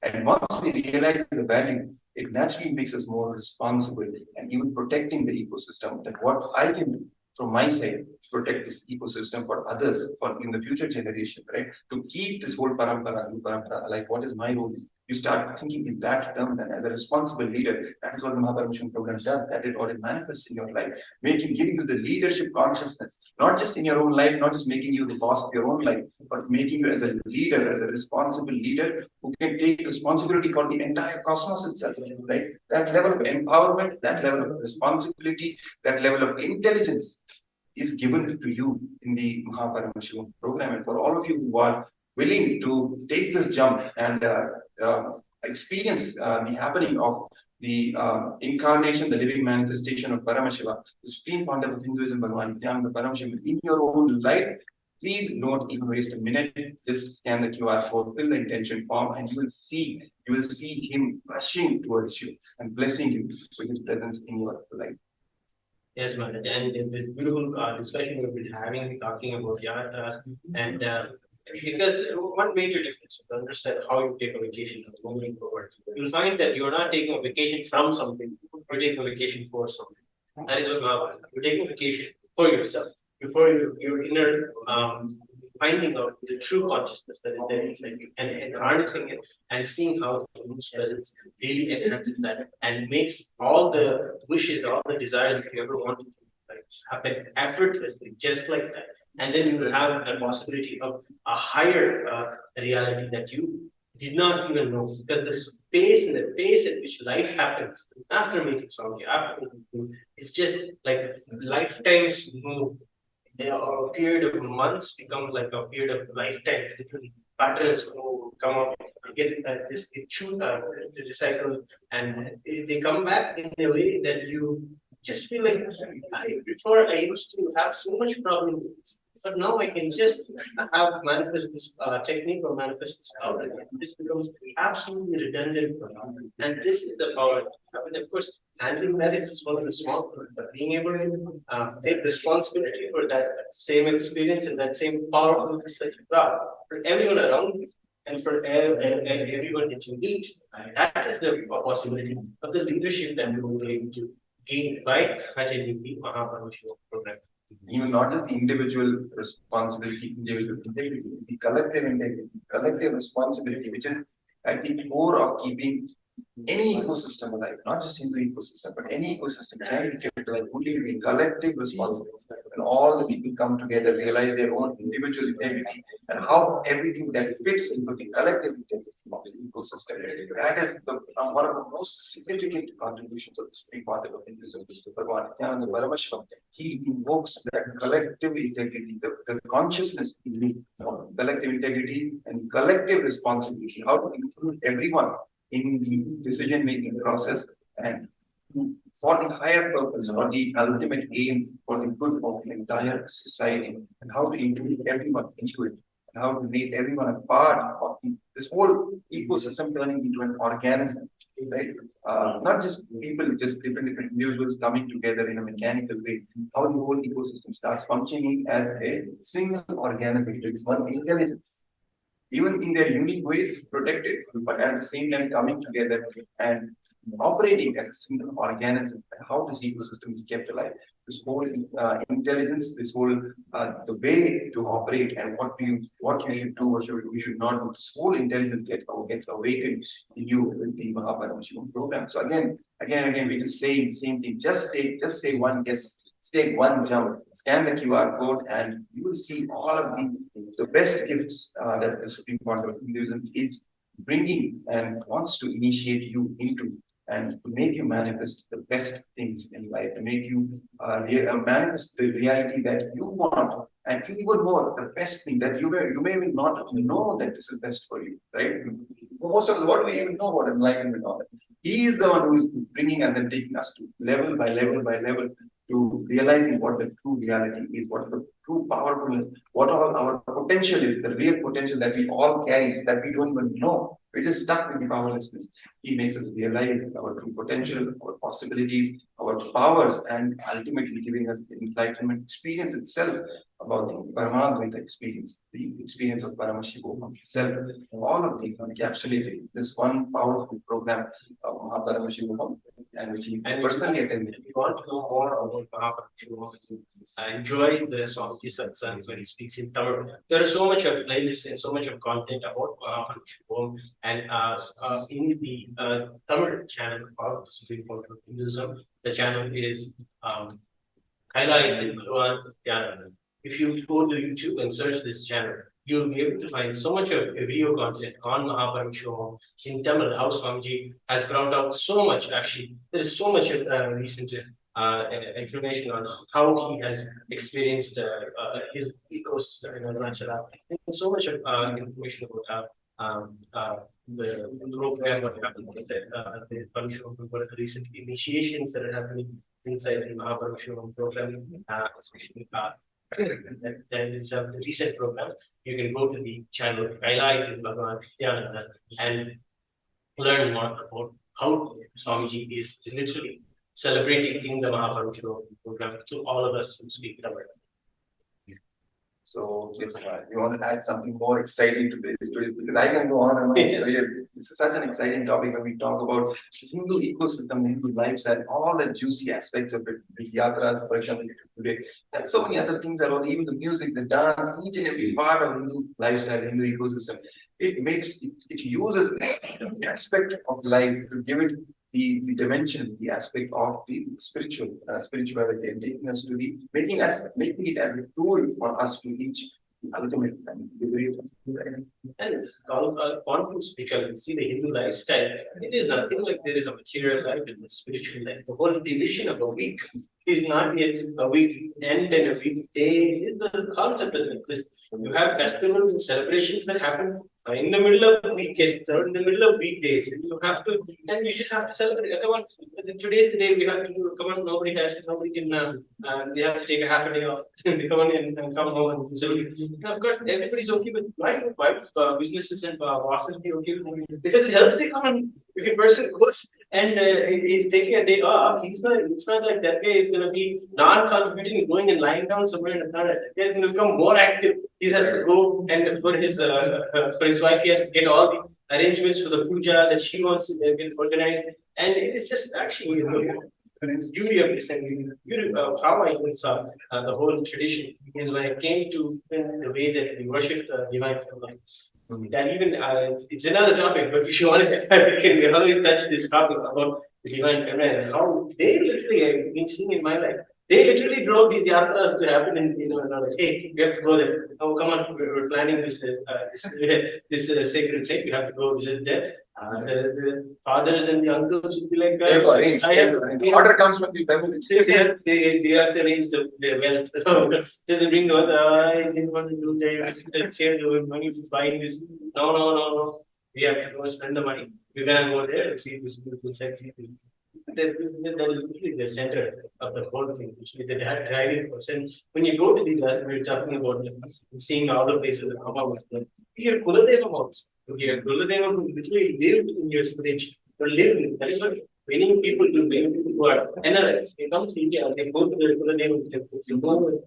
And once we realize the value, it naturally makes us more responsible and even protecting the ecosystem. That what I can do from my side, protect this ecosystem for others, for in the future generation, right? To keep this whole parampara, like what is my role? You start thinking in that terms, and as a responsible leader, that is what the MahaParamashivam program does. That is what it manifests in your life, giving you the leadership consciousness, not just in your own life, not just making you the boss of your own life, but making you as a leader, as a responsible leader who can take responsibility for the entire cosmos itself, right? That level of empowerment, that level of responsibility, that level of intelligence is given to you in the MahaParamashivam program. And for all of you who are willing to take this jump and experience the happening of the incarnation, the living manifestation of Paramashiva, the supreme concept of Hinduism, Bhagavan Nithyananda, Paramashivam, in your own life, please don't even waste a minute. Just scan the QR code, fill the intention form, and you will see him rushing towards you and blessing you with his presence in your life. Yes, Maharaj. And in this beautiful discussion we've been having, talking about Yatras, and because one major difference to understand how you take a vacation moving forward, you'll find that you're not taking a vacation from something, you're taking a vacation for something. That is what Maharaj. You're taking a vacation for yourself, for your inner finding out the true consciousness that is there inside you, and harnessing it and seeing how the Guru's presence really enhances that and makes all the wishes, all the desires that you ever wanted to happen effortlessly, just like that. And then you will have a possibility of a higher reality that you did not even know, because the space and the pace at which life happens after making Swami, after making it's just like lifetimes move. A period of months become like a period of lifetime. Literally, patterns come up, get this the recycle, and they come back in a way that you just feel like before I used to have so much problem with this, but now I can just have manifest this technique or manifest this power. This becomes absolutely redundant for now. And this is the power. I mean, of course, handling that is just one of the small things, but being able to take responsibility for that same experience and that same powerfulness that you got for everyone around you and for everyone that you meet, that is the possibility of the leadership that we will be able to gain by attending the MahaParamashivoham program. Even not just the individual responsibility, the collective integrity, collective responsibility, which is at the core of keeping any ecosystem alive, not just Hindu ecosystem, but any ecosystem can be kept alive only with the collective responsibility. When all the people come together, realize their own individual integrity and how everything that fits into the collective integrity of the ecosystem. That is one of the most significant contributions of the Supreme Father of Hinduism, Bhagavan Nithyananda Paramashivoham. He invokes that collective integrity, the consciousness in the collective integrity and collective responsibility, how to include everyone in the decision-making process and for the higher purpose, for the ultimate aim, for the good of the entire society, and how to include everyone into it, and how to make everyone a part of this whole ecosystem turning into an organism, right? Not just people, just different individuals coming together in a mechanical way. How the whole ecosystem starts functioning as a single organism. It's one intelligence, even in their unique ways, protected, but at the same time coming together and operating as a single organism. How this ecosystem is kept alive, this whole intelligence, this whole the way to operate, and what you should do, what you should not do. This whole intelligence gets awakened in you with the MahaParamashivoham program. So again, we just say the same thing. Just say one guess. Take one jump, scan the QR code, and you will see all of these, the best gifts that the Supreme Court of Hinduism is bringing and wants to initiate you into, and to make you manifest the best things in life, to make you manifest the reality that you want, and even more, the best thing that you may even not know that this is best for you, right? Most of us, what do we even know about enlightenment? He is the one who is bringing us and taking us to level by level by level to realizing what the true reality is, what the true powerfulness, what all our potential is, the real potential that we all carry, that we don't even know. We're just stuck with the powerlessness. He makes us realize our true potential, our possibilities, our powers, and ultimately giving us the enlightenment experience itself about the Paramadvaita experience, the experience of Paramashivoham itself. All of these are encapsulated in this one powerful program of MahaParamashivoham, and which he personally attended. If you want to know more about Paramashivoham, enjoy the Swamiji Satsangs when he speaks in Tamil. There is so much of playlists and so much of content about Paramashivoham, and in the Tamil channel of the Supreme Court of Hinduism, the channel is highlighted Nithyananda. If you go to YouTube and search this channel, you'll be able to find so much of video content on MahaParamashivoham in Tamil. How Swamiji has brought out so much. Actually, there is so much recent information on how he has experienced his ecosystem in Arunachala, and so much of information about the program, what happened with the Paramashivoham, what are the recent initiations that are happening inside the MahaParamashivoham program, especially there is a recent program. You can go to the channel Kailai Bhagavan Nithyananda and learn more about how Swamiji is literally celebrating in the MahaParamashivoham program to all of us who speak Tamil. So, yes, you want to add something more exciting to this, because I can go on and on. This is such an exciting topic when we talk about this Hindu ecosystem, Hindu lifestyle, all the juicy aspects of it. This Yatras, for example, today, and so many other things are all, even the music, the dance, each and every part of Hindu lifestyle, Hindu ecosystem. It uses every aspect of life to give it the dimension, the aspect of the spirituality, and taking us to the making it as a tool for us to reach the ultimate and liberate us. And it's called quantum spirituality. See, the Hindu lifestyle, it is nothing like there is a material life and a spiritual life. The whole division of a week is not yet a week end and a week day. The concept is like this. You have festivals and celebrations that happen in the middle of weekends or in the middle of weekdays. And you just have to celebrate. Come on, today's the day we have to do. Come on, nobody can. We have to take a half a day off. Come on in and come home and celebrate. And of course, everybody's okay with why businesses and bosses be okay with it, because it helps the economy. If a person goes and is taking a day off, it's not like that guy is going to be non-contributing, going and lying down somewhere in the planet. That guy is going to become more active. He has to go, and for his wife, he has to get all the arrangements for the puja that she wants to get organized. And it's just actually the beauty of this, and beauty of how I even saw the whole tradition is when it came to the way that we worship the divine feminine. That even it's another topic, but if you want to, we can always touch this topic about the divine feminine and how they literally, I've been seeing in my life, they literally drove these yatras to happen in, like, hey, we have to go there. Oh, come on, we're planning this sacred site. We have to go visit there. The fathers and the uncles would be like, They have arranged. The order comes from the family. they have to arrange the wealth. They bring the I didn't want to do that. Save the money to buying this. No. We have to go spend the money. We're gonna go there and see this beautiful sexy thing. That is really the center of the whole thing, which is the driving force. And when you go to these, as we were talking about seeing all the places and how much your Kuladevam also. Your Kuladevam who literally lived in your village, or lived in. That is what many people do. Many people who are NRIs, they come to India, they go to the Kuladevam temple, they go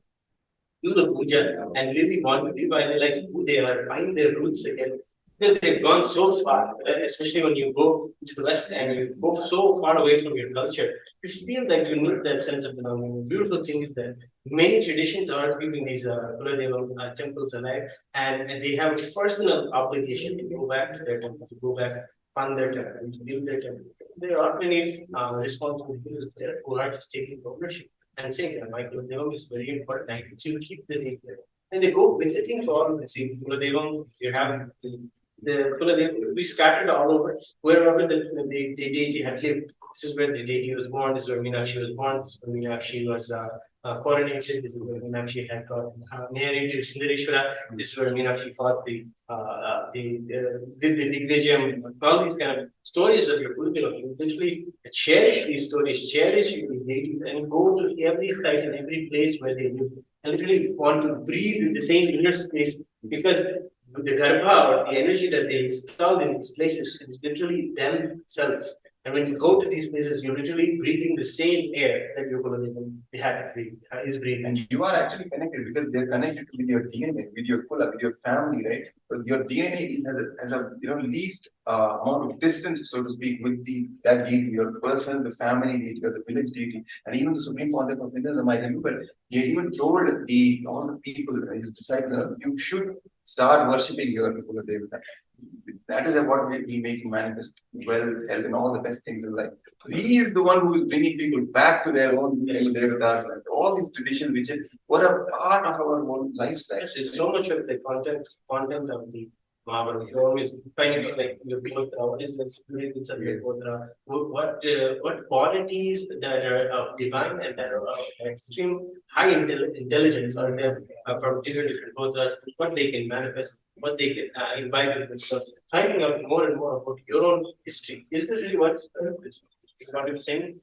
do the puja and really want to revitalize who they are, find their roots again. Because they've gone so far, especially when you go to the West and you go so far away from your culture, you feel that you need that sense of belonging. The beautiful thing is that many traditions are keeping these Kuladevam temples alive, and they have a personal obligation to go back to their temple, to go back, fund their temple, to build their temple. There are many responsible people there who are just taking ownership and saying, my Kuladevam is very important, I need to keep the name there. And they go visiting for all the same Kuladevam, you have the Kuladev we scattered all over wherever the deity had lived. This is where the deity was born. This is where Meenakshi was born. This is where Meenakshi was coronated. This is where Meenakshi had got married to Sundareshwara. This is where Meenakshi fought the Digvijayam. All these kind of stories of your Kuladev. You literally cherish these stories, cherish these deities, and go to every site and every place where they live. And literally want to breathe in the same inner space because the garbha or the energy that they installed in these places is literally themselves. And when you go to these places, you're literally breathing the same air that you're going to have to breathe, is breathing. And you are actually connected because they're connected with your DNA, with your kula, with your family, right? So your DNA is has a least amount of distance, so to speak, with that deity, your personal, the family deity, or the village deity, and even the Supreme Concept of Hinduism. I remember he had even told all the people, his disciples, you should start worshipping your Kula Devata. That is what we make manifest wealth, health, and all the best things in life. He is the one who is bringing people back to their own Devatas, and all these traditions which were a part of our own lifestyle. Yes, it's so much of the content of the MahaParamashivoham is finding out like your Potra, what is the significance of your Potra, what qualities that are divine and that are of extreme high intelligence are there from different Potras, what they can manifest, what they can invite with themselves. Finding out more and more about your own history is really what you're saying.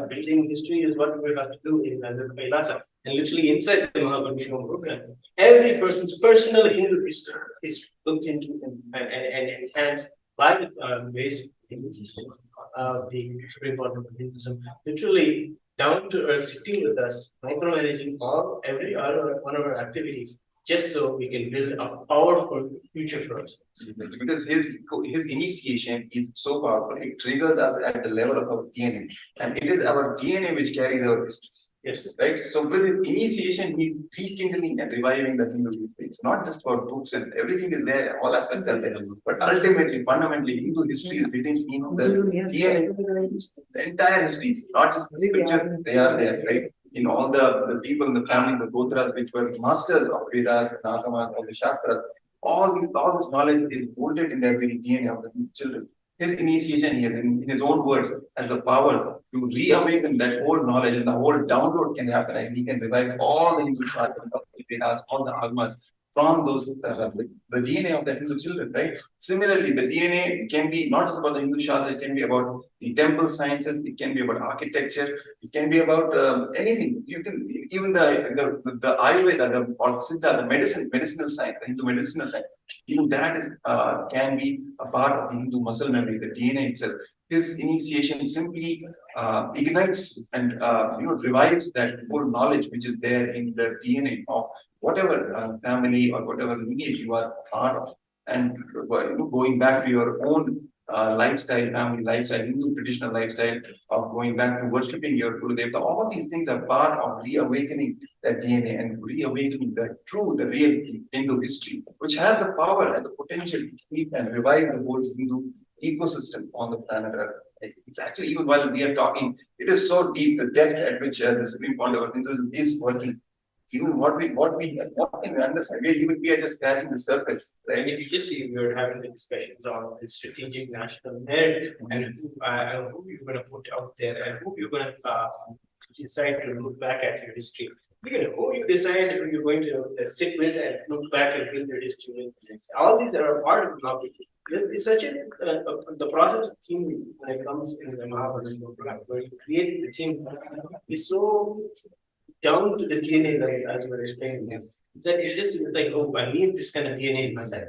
Building history is what we have to do in the Kailasa. And literally inside the MahaParamashivoham program, every person's personal Hindu history is looked into and enhanced by the basic systems of the Supreme Court of Hinduism. Literally down to earth, sitting with us, micromanaging every other one of our activities, just so we can build a powerful future for us. Because his initiation is so powerful, it triggers us at the level of our DNA, and it is our DNA which carries our history. Yes. Right. So with his initiation, he's rekindling and reviving the Hindu history. It's not just about books and everything is there, all aspects are there. But ultimately, fundamentally, Hindu history is written in the DNA, the entire history, not just the scripture, they are there, right? In all the people in the family, the Gotras, which were masters of Vedas, Nagamas, all the Shastras, all this knowledge is rooted in their very DNA of the children. His initiation, he has, in his own words, has the power to reawaken that whole knowledge, and the whole download can happen, and he can revive all the Hindu Shastras, the Vedas, all the Agamas from those the DNA of the Hindu children, right? Similarly, the DNA can be not just about the Hindu Shastra, it can be about the temple sciences, it can be about architecture, it can be about anything. You can even the Ayurveda, or Siddha, the medicinal science, the Hindu medicinal science. Even that is can be a part of the Hindu muscle memory, the DNA itself. His initiation simply ignites and revives that whole knowledge which is there in the DNA of whatever family or whatever lineage you are part of, and going back to your own lifestyle, family lifestyle, Hindu traditional lifestyle of going back to worshipping your Guru Devata. All these things are part of reawakening that DNA and reawakening the real Hindu history, which has the power and the potential to keep and revive the whole Hindu ecosystem on the planet Earth. It's actually, even while we are talking, it is so deep, the depth at which the Supreme Point of Hinduism is working. Even what can we understand? We are just scratching the surface, right? And if you just see, we're having the discussions on the strategic national narrative and who you're going to put out there and who you're going to decide to look back at your history. Again, who you decide who you're going to sit with and look back and build your history with. All these are a part of the knowledge. It's such the process of team when it comes in the MahaParamashivoham program, where you create the team is so down to the DNA level, as we're explaining this, that you just like, oh, I need this kind of DNA in my life.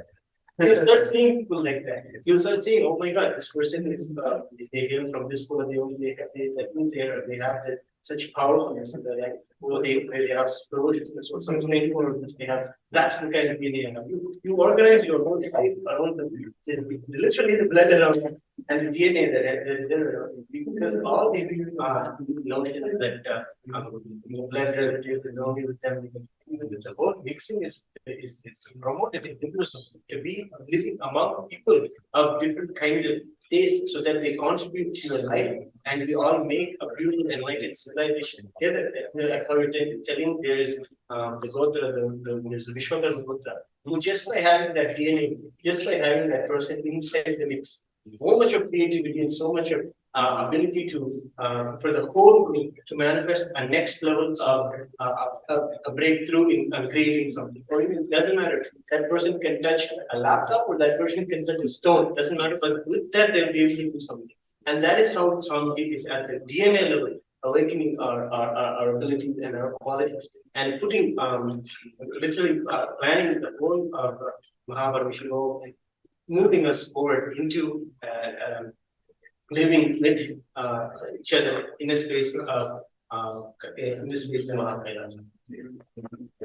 You'll start seeing people like that. You'll start saying, oh my God, this person is, they hail from this school, that means they have such powerfulness in their life, or they have ferociousness or some straightforwardness they have. That's the kind of DNA you have. You organize your whole life around literally the blood around you and the DNA that is there around you. Because all these notions that blood relatives and only with them, the whole mixing is promoted in Hinduism to be living among people of different kinds of tastes so that they contribute to your life and we all make a beautiful enlightened civilization together. As I was telling, there is the Gotra, there's the Vishwakarma Gotra, who just by having that DNA, just by having that person inside the mix, so much of creativity and so much of ability to for the whole group to manifest a next level of a breakthrough in creating something. Or even it doesn't matter. That person can touch a laptop or that person can touch a stone. It doesn't matter. But with that, they'll be able to do something. And that is how Swamiji is at the DNA level, awakening our abilities and our qualities and putting literally planning the whole MahaParamashivoham and moving us forward into living with each other in a space of Mahakailas.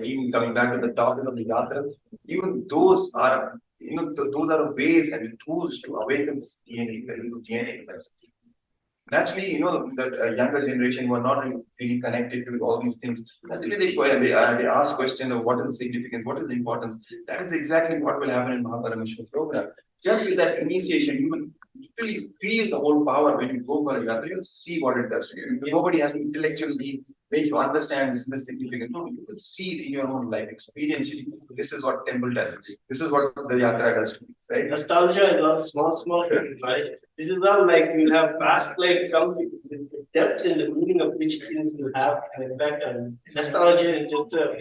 Even coming back to the topic of the Yatras, even those are those are ways and tools to awaken this DNA, the Hindu DNA. Naturally, the younger generation who are not really connected to all these things. Naturally, they ask questions of what is the significance, what is the importance. That is exactly what will happen in MahaParamashivoham program. Just with that initiation, you will really feel the whole power when you go for a yatra. You'll see what it does to you. Nobody has to intellectually make you understand this is the significance. No, you will see it in your own life, experientially. This is what temple does. This is what the yatra does to you. Right? Nostalgia is all small right? This is not like you'll have past like come with the depth and the meaning of which things you have. And in fact, nostalgia is just a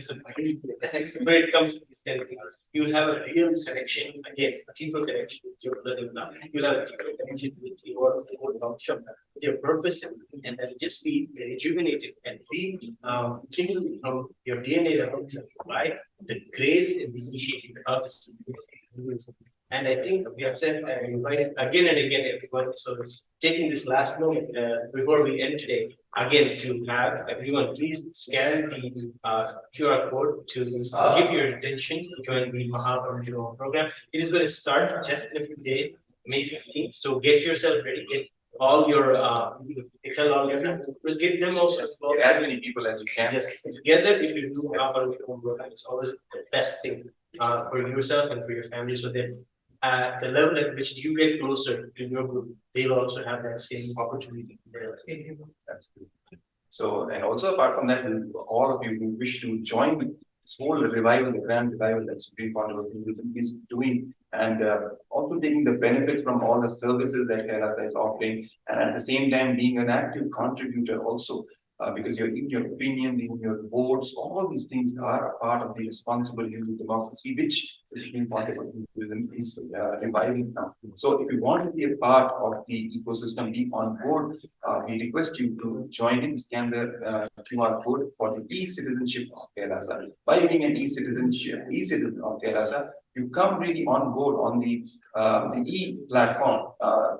when it comes to this kind of thing. You'll have a real connection, again, a deeper connection with your brother now. You'll have a deeper connection with your workshop, with your purpose, and that'll just be rejuvenated and rekindled from your DNA level by the grace and the initiative of this. And I think we have said again and again, everyone. So taking this last moment before we end today, again to have everyone please scan the QR code to give your intention to join the MahaParamashivoham program. It is going to start just in a few days, May 15th. So get yourself ready. Get all your tell all your friends. Give them also as many people as you can. Yes, together if you do MahaParamashivoham program, it's always the best thing for yourself and for your family, so that at the level at which you get closer to your group, they'll also have that same opportunity. That's good. So, and also apart from that, all of you who wish to join this whole revival, the grand revival that Supreme Point of Hinduism is doing, and also taking the benefits from all the services that Kerala is offering, and at the same time being an active contributor also. Because in your opinion, in your votes, all these things are a part of the responsible Hindu democracy, which the Supreme Point of Hinduism is reviving now. So if you want to be a part of the ecosystem, be on board, we request you to join in, scan the QR code for the e-citizenship of Kerala. By being an e-citizen of Kerala, you come really on board on the e-platform,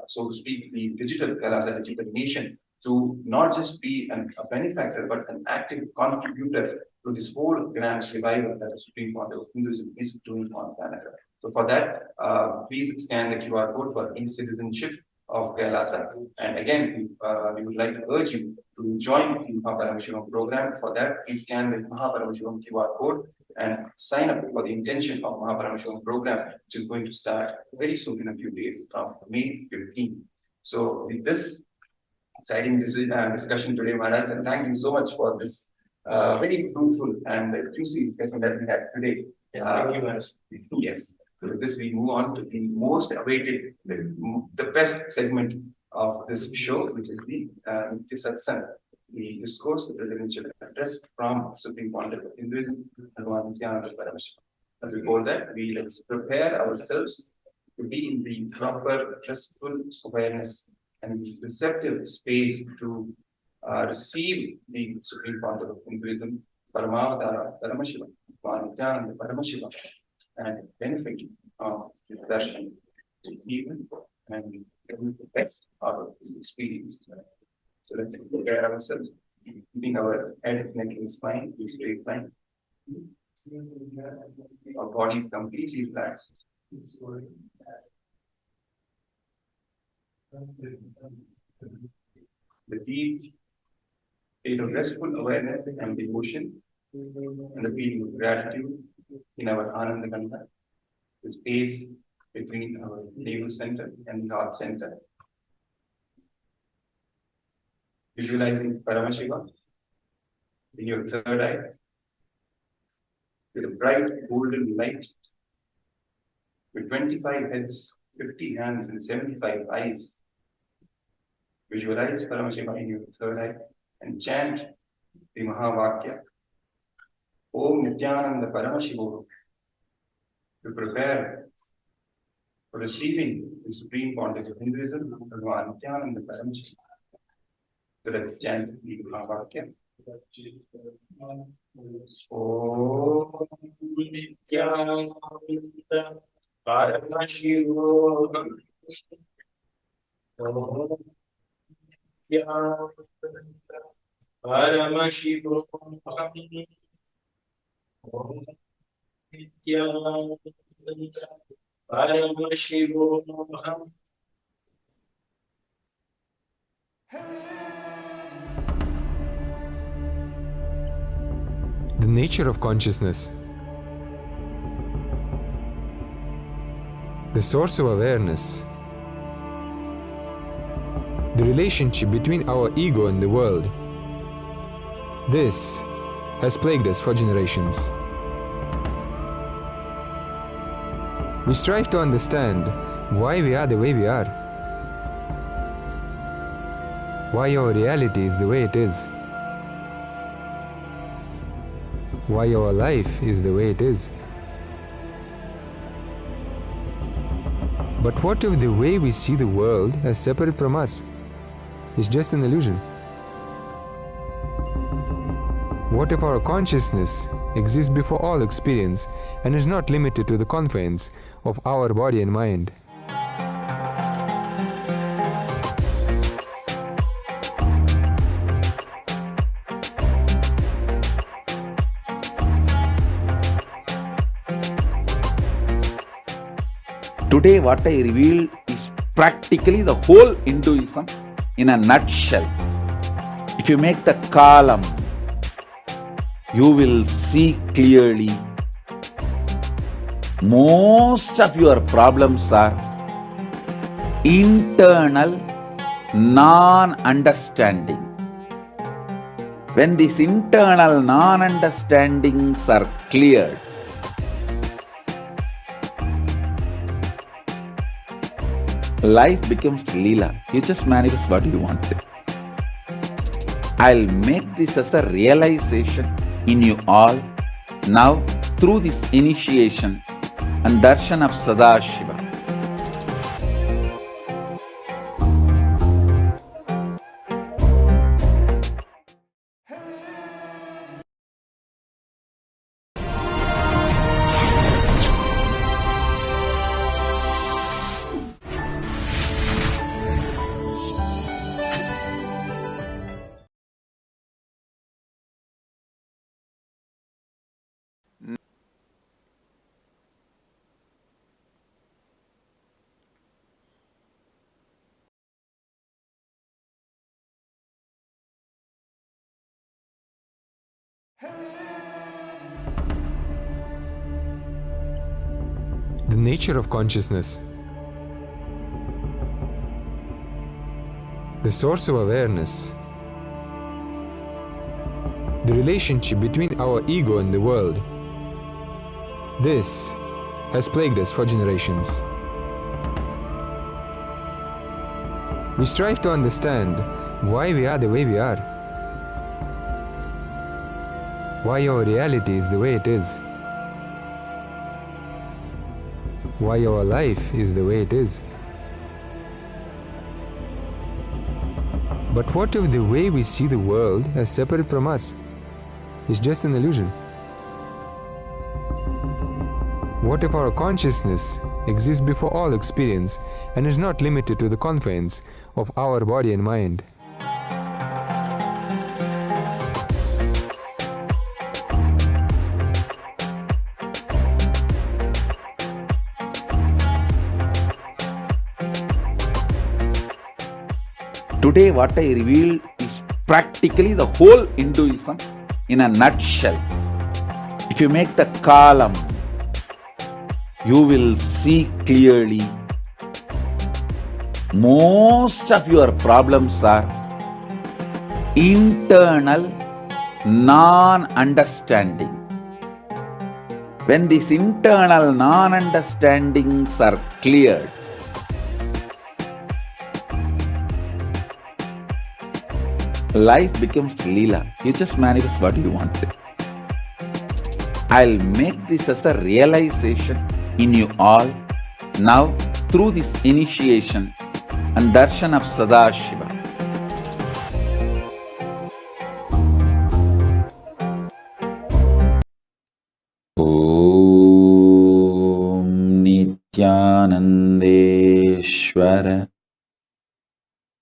so to speak, the digital Kerala, digital nation, to not just be a benefactor, but an active contributor to this whole grand revival that the Supreme Court of Hinduism is doing on planet Earth. So for that, please scan the QR code for e-citizenship of Kailasa. And again, we would like to urge you to join the MahaParamashivoham program. For that, please scan the MahaParamashivoham QR code and sign up for the intention of MahaParamashivoham program, which is going to start very soon in a few days from May 15th. So with this exciting discussion today, Maharaj, and thank you so much for this very fruitful and juicy discussion that we had today. Yes, thank you, Maharaj. Yes. So with this, we move on to the most awaited, the best segment of this show, which is the Nithyananda, the discourse, the presidential address from Supreme Pontiff of Hinduism, Nithyananda Paramashivam. But before that, let's prepare ourselves to be in the proper, trustful awareness and receptive space to receive the Supreme Pontiff of Hinduism, Paramashivam, Nithyananda Paramashivam, and benefit of the darshan to even and get the best out of this experience. So let's prepare ourselves, keeping our head, neck, and spine in straight line. Our body is completely relaxed. The deep state of restful awareness and devotion and the feeling of gratitude in our Ananda Gandha, the space between our navel center and the heart center. Visualizing Paramashiva in your third eye with a bright golden light with 25 heads, 50 hands, and 75 eyes. Visualize Paramashiva in your third eye and chant the Mahavakya. Om Nithyananda Paramashivoham. To prepare for receiving the Supreme Pontiff of Hinduism, Nithyananda Paramashivoham. So let's chant the Mahavakya. Om Nithyananda Paramashivoham. Om Nithyananda Paramashivoham. Om Nithyananda Paramashivoham. The nature of consciousness, the source of awareness, the relationship between our ego and the world. This has plagued us for generations. We strive to understand why we are the way we are, why our reality is the way it is, why our life is the way it is. But what if the way we see the world as separate from us is just an illusion? What if our consciousness exists before all experience and is not limited to the confines of our body and mind? Today what I revealed is practically the whole Hinduism in a nutshell. If you make the column, you will see clearly most of your problems are internal non-understanding. When these internal non-understandings are cleared, life becomes Leela. You just manifest what you want. I'll make this as a realization in you all now through this initiation and darshan of Sadashiva. The nature of consciousness. The source of awareness. The relationship between our ego and the world. This has plagued us for generations. We strive to understand why we are the way we are. Why our reality is the way it is. Why our life is the way it is. But what if the way we see the world as separate from us is just an illusion? What if our consciousness exists before all experience and is not limited to the confines of our body and mind? Today, what I revealed is practically the whole Hinduism in a nutshell. If you make the column, you will see clearly most of your problems are internal non-understanding. When these internal non-understandings are cleared, life becomes Leela. You just manifest what you want. I'll make this as a realization in you all now through this initiation and darshan of Sadashiva. Om Nithyanandeshwara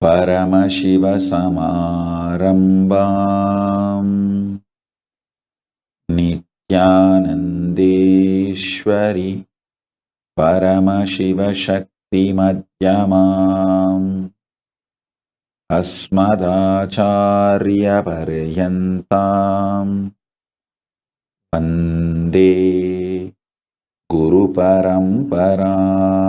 Paramashivoham Nithyanandeshwari Paramashiva Shakti Madhyamam Asmadacharya Paryantam Vande Guru Paramparam.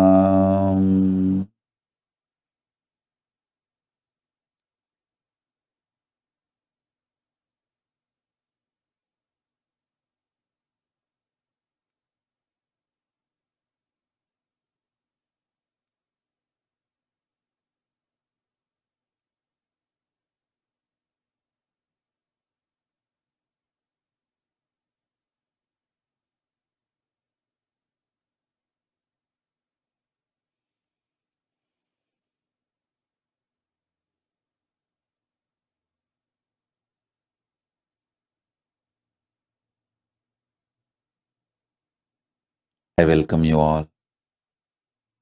I welcome you all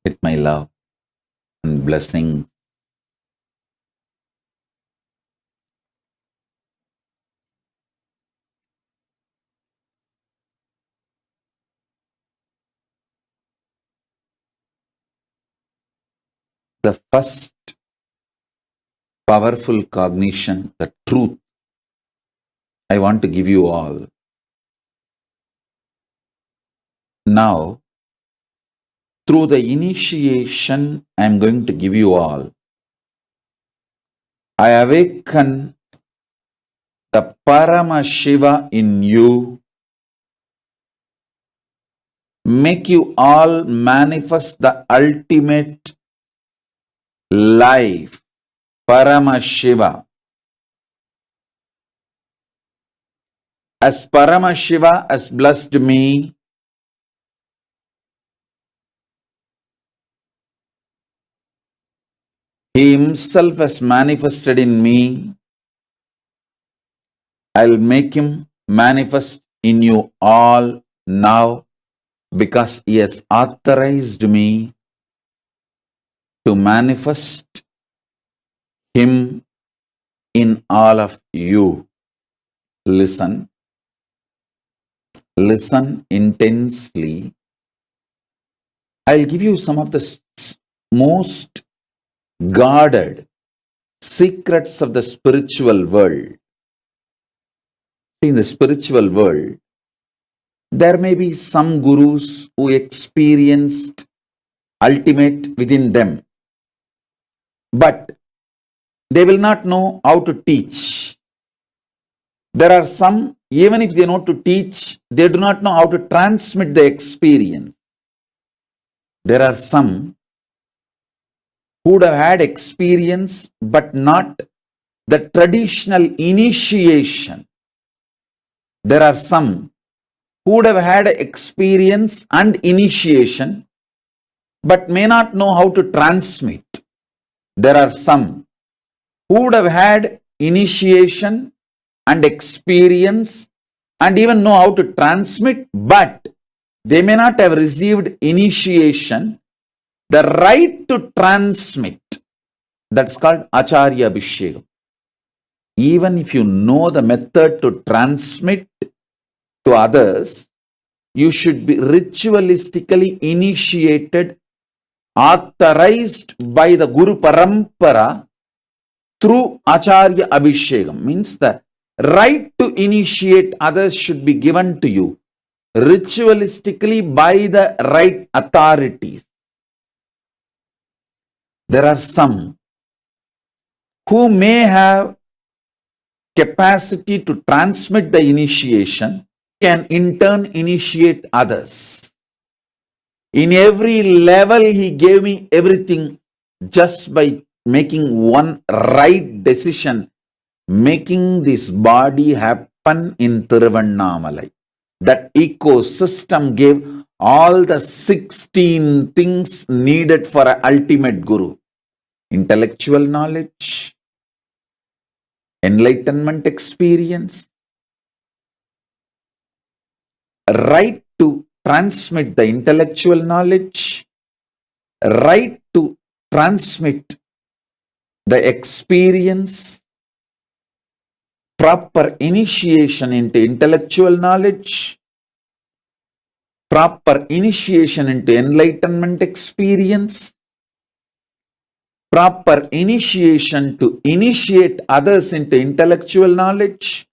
with my love and blessing. The first powerful cognition, the truth, I want to give you all. Now, through the initiation I am going to give you all, I awaken the Paramashiva in you, make you all manifest the ultimate life, Paramashiva. As Paramashiva has blessed me, He Himself has manifested in me, I'll make Him manifest in you all now, because He has authorized me to manifest Him in all of you. Listen intensely. I'll give you some of the most guarded secrets of the spiritual world. in the spiritual world, there may be some gurus who experienced ultimate within them, but they will not know how to teach. There are some, even if they know to teach, they do not know how to transmit the experience. There are some who would have had experience, but not the traditional initiation. There are some who would have had experience and initiation, but may not know how to transmit. There are some who would have had initiation and experience and even know how to transmit, but they may not have received initiation, the right to transmit. That's called Acharya Abhishekam. Even if you know the method to transmit to others, you should be ritualistically initiated, authorized by the Guru Parampara through Acharya Abhishekam. Means the right to initiate others should be given to you ritualistically by the right authorities. There are some who may have capacity to transmit the initiation, can in turn initiate others. In every level, he gave me everything just by making one right decision, making this body happen in Tiruvannamalai. That ecosystem gave all the 16 things needed for an ultimate guru: intellectual knowledge, enlightenment experience, right to transmit the intellectual knowledge, right to transmit the experience, proper initiation into intellectual knowledge, proper initiation into enlightenment experience, proper initiation to initiate others into intellectual knowledge,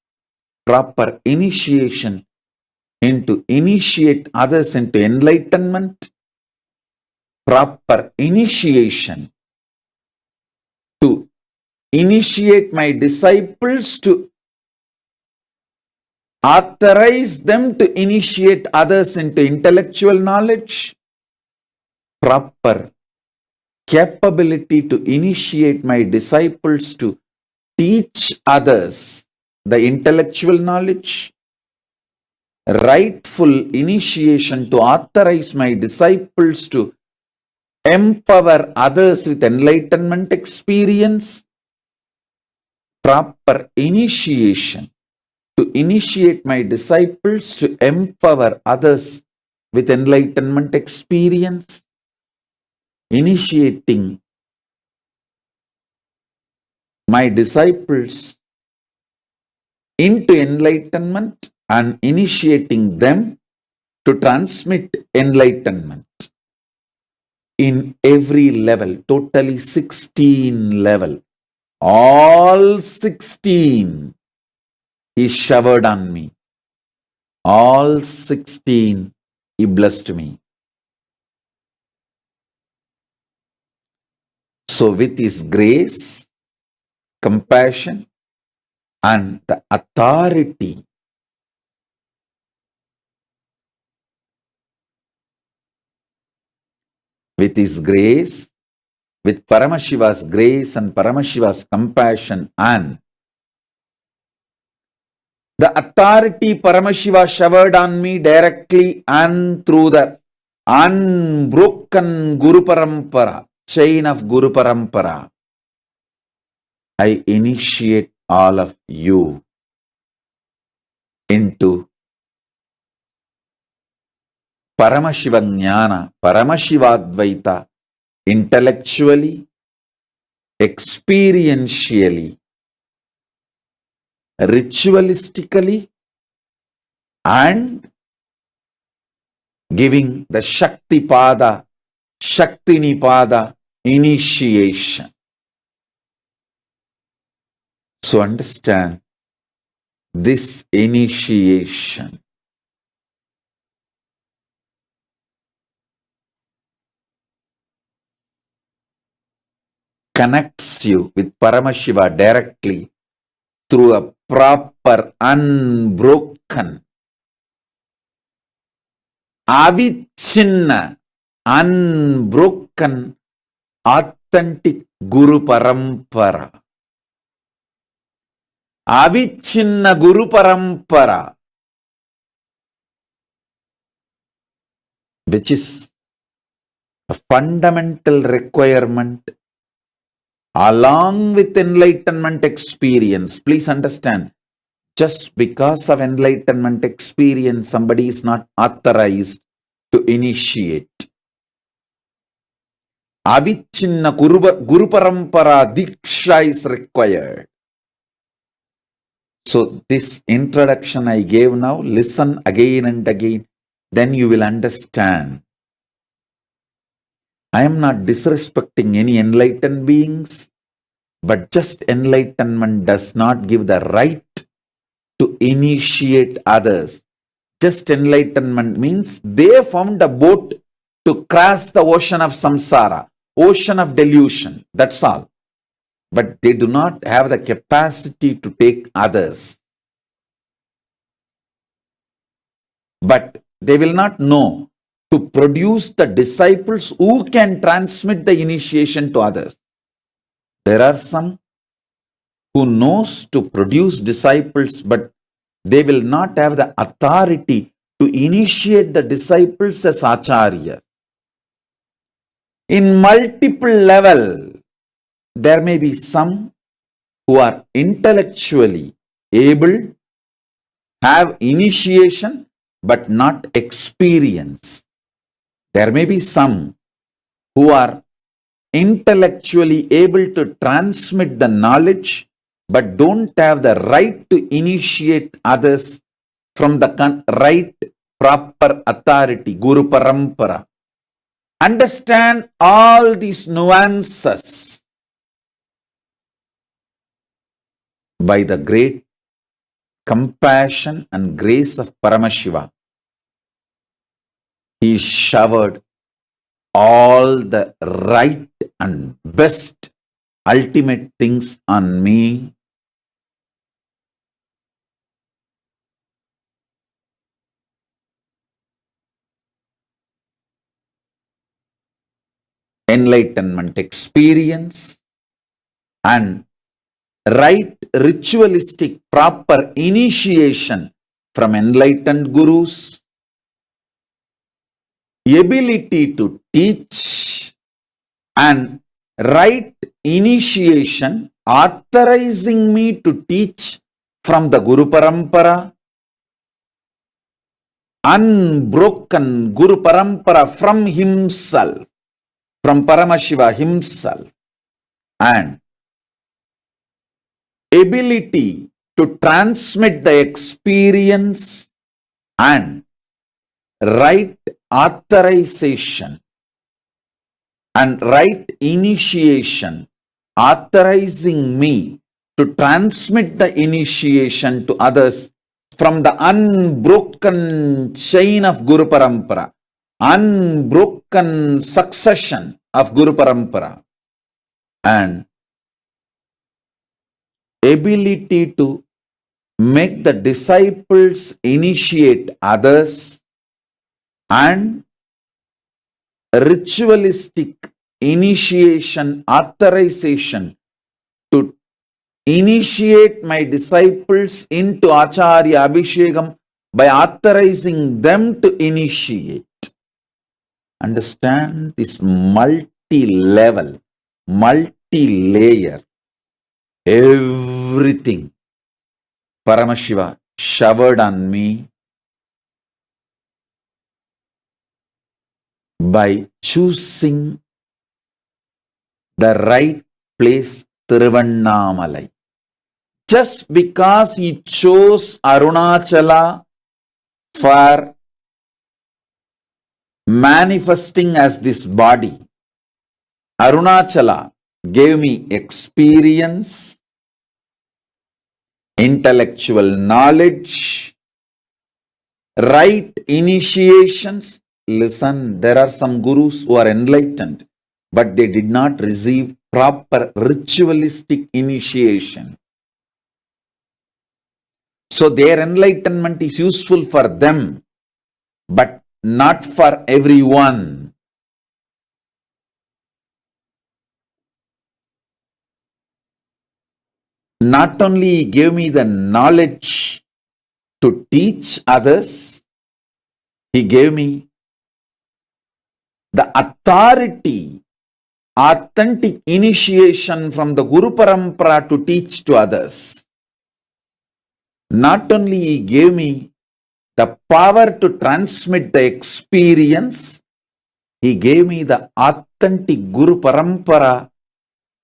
proper initiation into initiate others into enlightenment, proper initiation to initiate my disciples, to authorize them to initiate others into intellectual knowledge, proper capability to initiate my disciples to teach others the intellectual knowledge, rightful initiation to authorize my disciples to empower others with enlightenment experience, proper initiation to initiate my disciples to empower others with enlightenment experience, initiating my disciples into enlightenment and initiating them to transmit enlightenment in every level, totally 16 level. All 16 he showered on me. All 16 he blessed me. So with his grace, compassion, and the authority, with his grace, with Paramashiva's grace and Paramashiva's compassion and the authority Paramashiva showered on me directly and through the unbroken Guru Parampara, chain of Guru Parampara, I initiate all of you into Paramashiva Jnana, Paramashivadvaita, intellectually, experientially, ritualistically, and giving the Shakti Pada, Shakti Nipada initiation. So understand, this initiation connects you with Paramashiva directly through a proper, unbroken, avichinna, unbroken, authentic Guru Parampara. Avichinna Guru Parampara, which is a fundamental requirement along with enlightenment experience. Please understand, just because of enlightenment experience, somebody is not authorized to initiate. Avichinna Guru Parampara Diksha is required. So this introduction I gave now, listen again and again, then you will understand. I am not disrespecting any enlightened beings, but just enlightenment does not give the right to initiate others. Just enlightenment means they found a boat to cross the ocean of samsara, ocean of delusion, that's all. But they do not have the capacity to take others. But they will not know to produce the disciples who can transmit the initiation to others. There are some who knows to produce disciples, but they will not have the authority to initiate the disciples as acharya. In multiple level, there may be some who are intellectually able, have initiation, but not experience. There may be some who are intellectually able to transmit the knowledge, but don't have the right to initiate others from the right proper authority, Guru Parampara. Understand all these nuances. By the great compassion and grace of Paramashiva, he showered all the right and best ultimate things on me. Enlightenment experience and right ritualistic proper initiation from enlightened gurus, ability to teach and right initiation authorizing me to teach from the Guru Parampara, unbroken Guru Parampara from himself, from Paramashiva himself, and ability to transmit the experience and right authorization and right initiation authorizing me to transmit the initiation to others from the unbroken chain of Guru Parampara, unbroken succession of Guru Parampara, and ability to make the disciples initiate others, and ritualistic initiation authorization to initiate my disciples into Acharya Abhishekam by authorizing them to initiate. Understand this multi-level, multi-layer, everything Paramashiva showered on me by choosing the right place, Tiruvannamalai. Just because he chose Arunachala for manifesting as this body, Arunachala gave me experience, intellectual knowledge, right initiations. Listen, there are some gurus who are enlightened, but they did not receive proper ritualistic initiation. So their enlightenment is useful for them, but not for everyone. Not only he gave me the knowledge to teach others, he gave me the authority, authentic initiation from the Guru Parampara to teach to others. Not only he gave me the power to transmit the experience, he gave me the authentic Guru Parampara,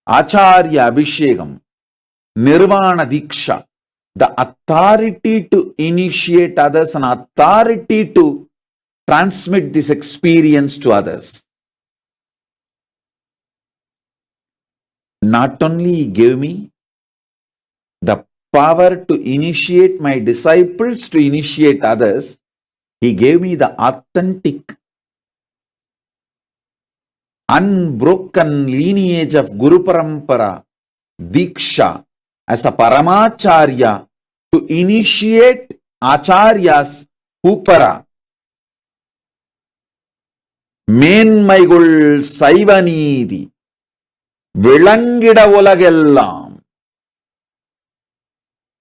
Acharya Abhishekam, Nirvana Diksha, the authority to initiate others and authority to transmit this experience to others. Not only he gave me the power to initiate my disciples to initiate others, he gave me the authentic, unbroken lineage of Guru Parampara, Diksha, as a Paramacharya to initiate Acharyas Upara. Menmaigul Saivanidi, Vilangida Olagellam.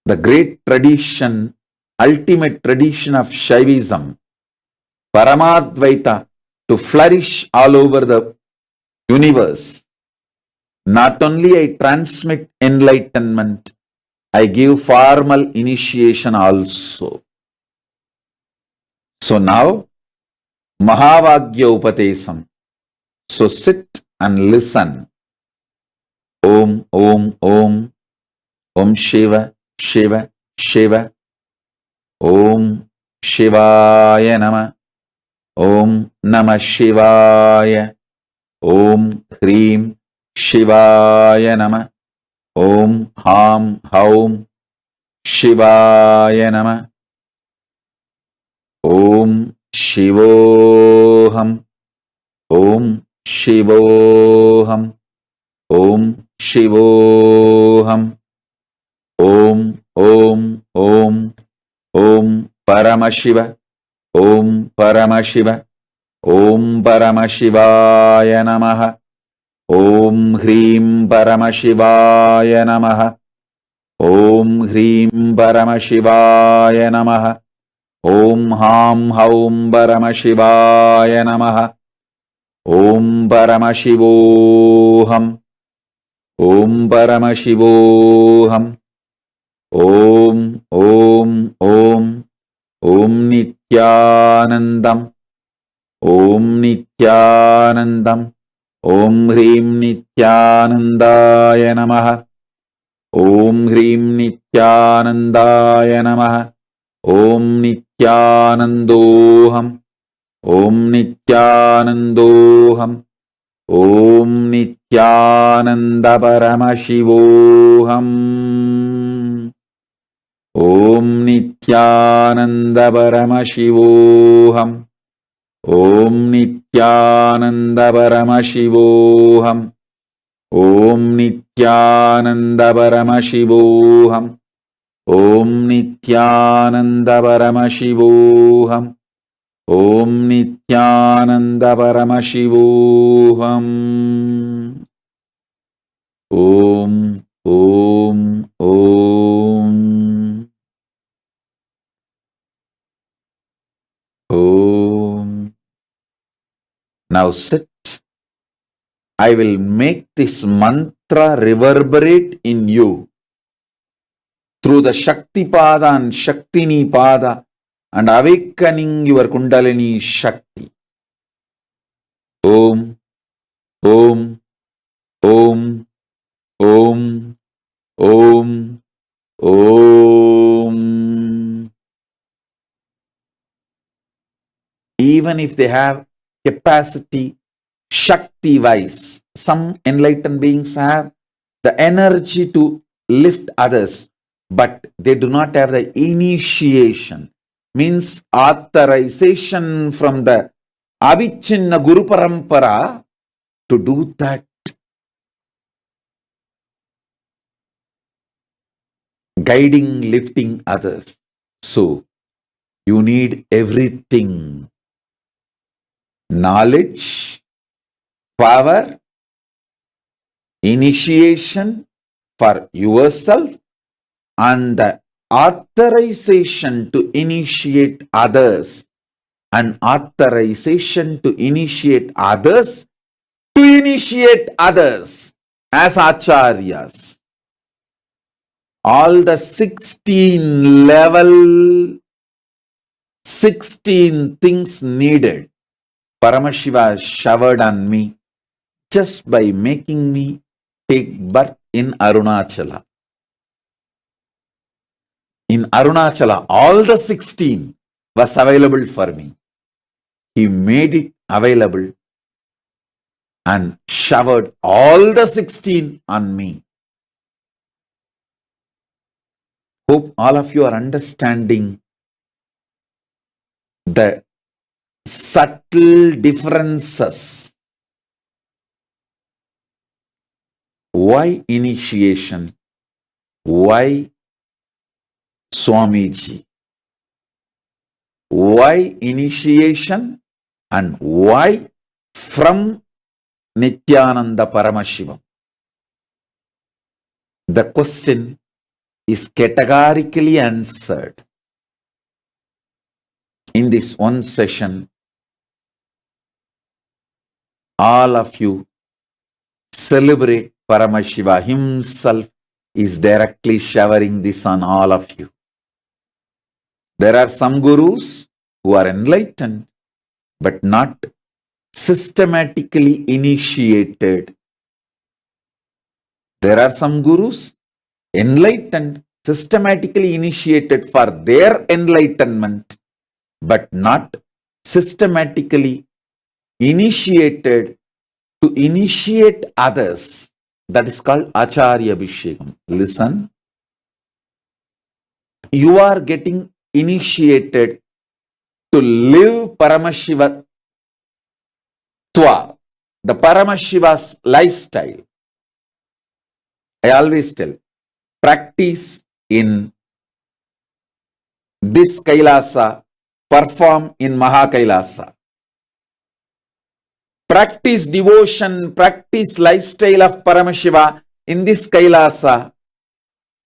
The great tradition, ultimate tradition of Shaivism, Paramadvaita, to flourish all over the universe. Not only I transmit enlightenment, I give formal initiation also. So now, Mahavagya Upatesam. So sit and listen. Om, Om, Om, Om Shiva, Shiva, Shiva. Om Shivaya Nama. Om Namah Shivaya. Om Hrim Shivaya Nama. Om Ham Haum Shivaya Nama. Om Shivoham. Om Shivoham. Om Shivoham. Om Om Om Om Paramashiva. Om Paramashiva. Om Paramashivaya Namaha. Om Hrim Paramashivaya Namaha. Om Hrim Paramashivaya Namaha. Om Ham Haum Paramashivaya Namaha. Om Paramashivoham. Om Paramashivoham. Om Om Om Om Nithyanandam. Om Nithyanandam. Om Hrim Nithyanandaya Namaha. Om Hrim Nithyanandaya Namaha. Om Nithyanandoham. Om Nithyanandoham. Om Nithyananda Paramashivoham. Om Nithyananda Paramashivoham. Om Nithyananda Paramashivoham. Om Nithyananda Paramashivoham. Om Nithyananda Paramashivoham. Om Nithyananda Paramashivoham. Om Om Om Om. Now sit. I will make this mantra reverberate in you through the Shakti Pada and Shaktini Pada and awakening your Kundalini Shakti. Om, Om, Om, Om, Om, Om. Even if they have capacity, Shakti wise, some enlightened beings have the energy to lift others, but they do not have the initiation, means authorization from the Avichinna Guru Parampara to do that. Guiding, lifting others. So, you need everything. Knowledge, power, initiation for yourself, and the authorization to initiate others, and authorization to initiate others to initiate others as acharyas. All the 16 level, 16 things needed, Paramashiva showered on me just by making me take birth in Arunachala. In Arunachala, all the 16 was available for me. He made it available and showered all the 16 on me. Hope all of you are understanding the subtle differences. Why initiation? Why Swamiji? Why initiation and why from Nithyananda Paramashivam? The question is categorically answered. In this one session, all of you celebrate Paramashiva himself is directly showering this on all of you. There are some gurus who are enlightened but not systematically initiated. There are some gurus enlightened, systematically initiated for their enlightenment, but not systematically initiated to initiate others. That is called Acharya Abhishekam. Listen. You are getting initiated to live Paramashiva Twa, the Paramashiva's lifestyle. I always tell, practice in this Kailasa, perform in Mahakailasa. Practice devotion, practice lifestyle of Paramashiva in this Kailasa,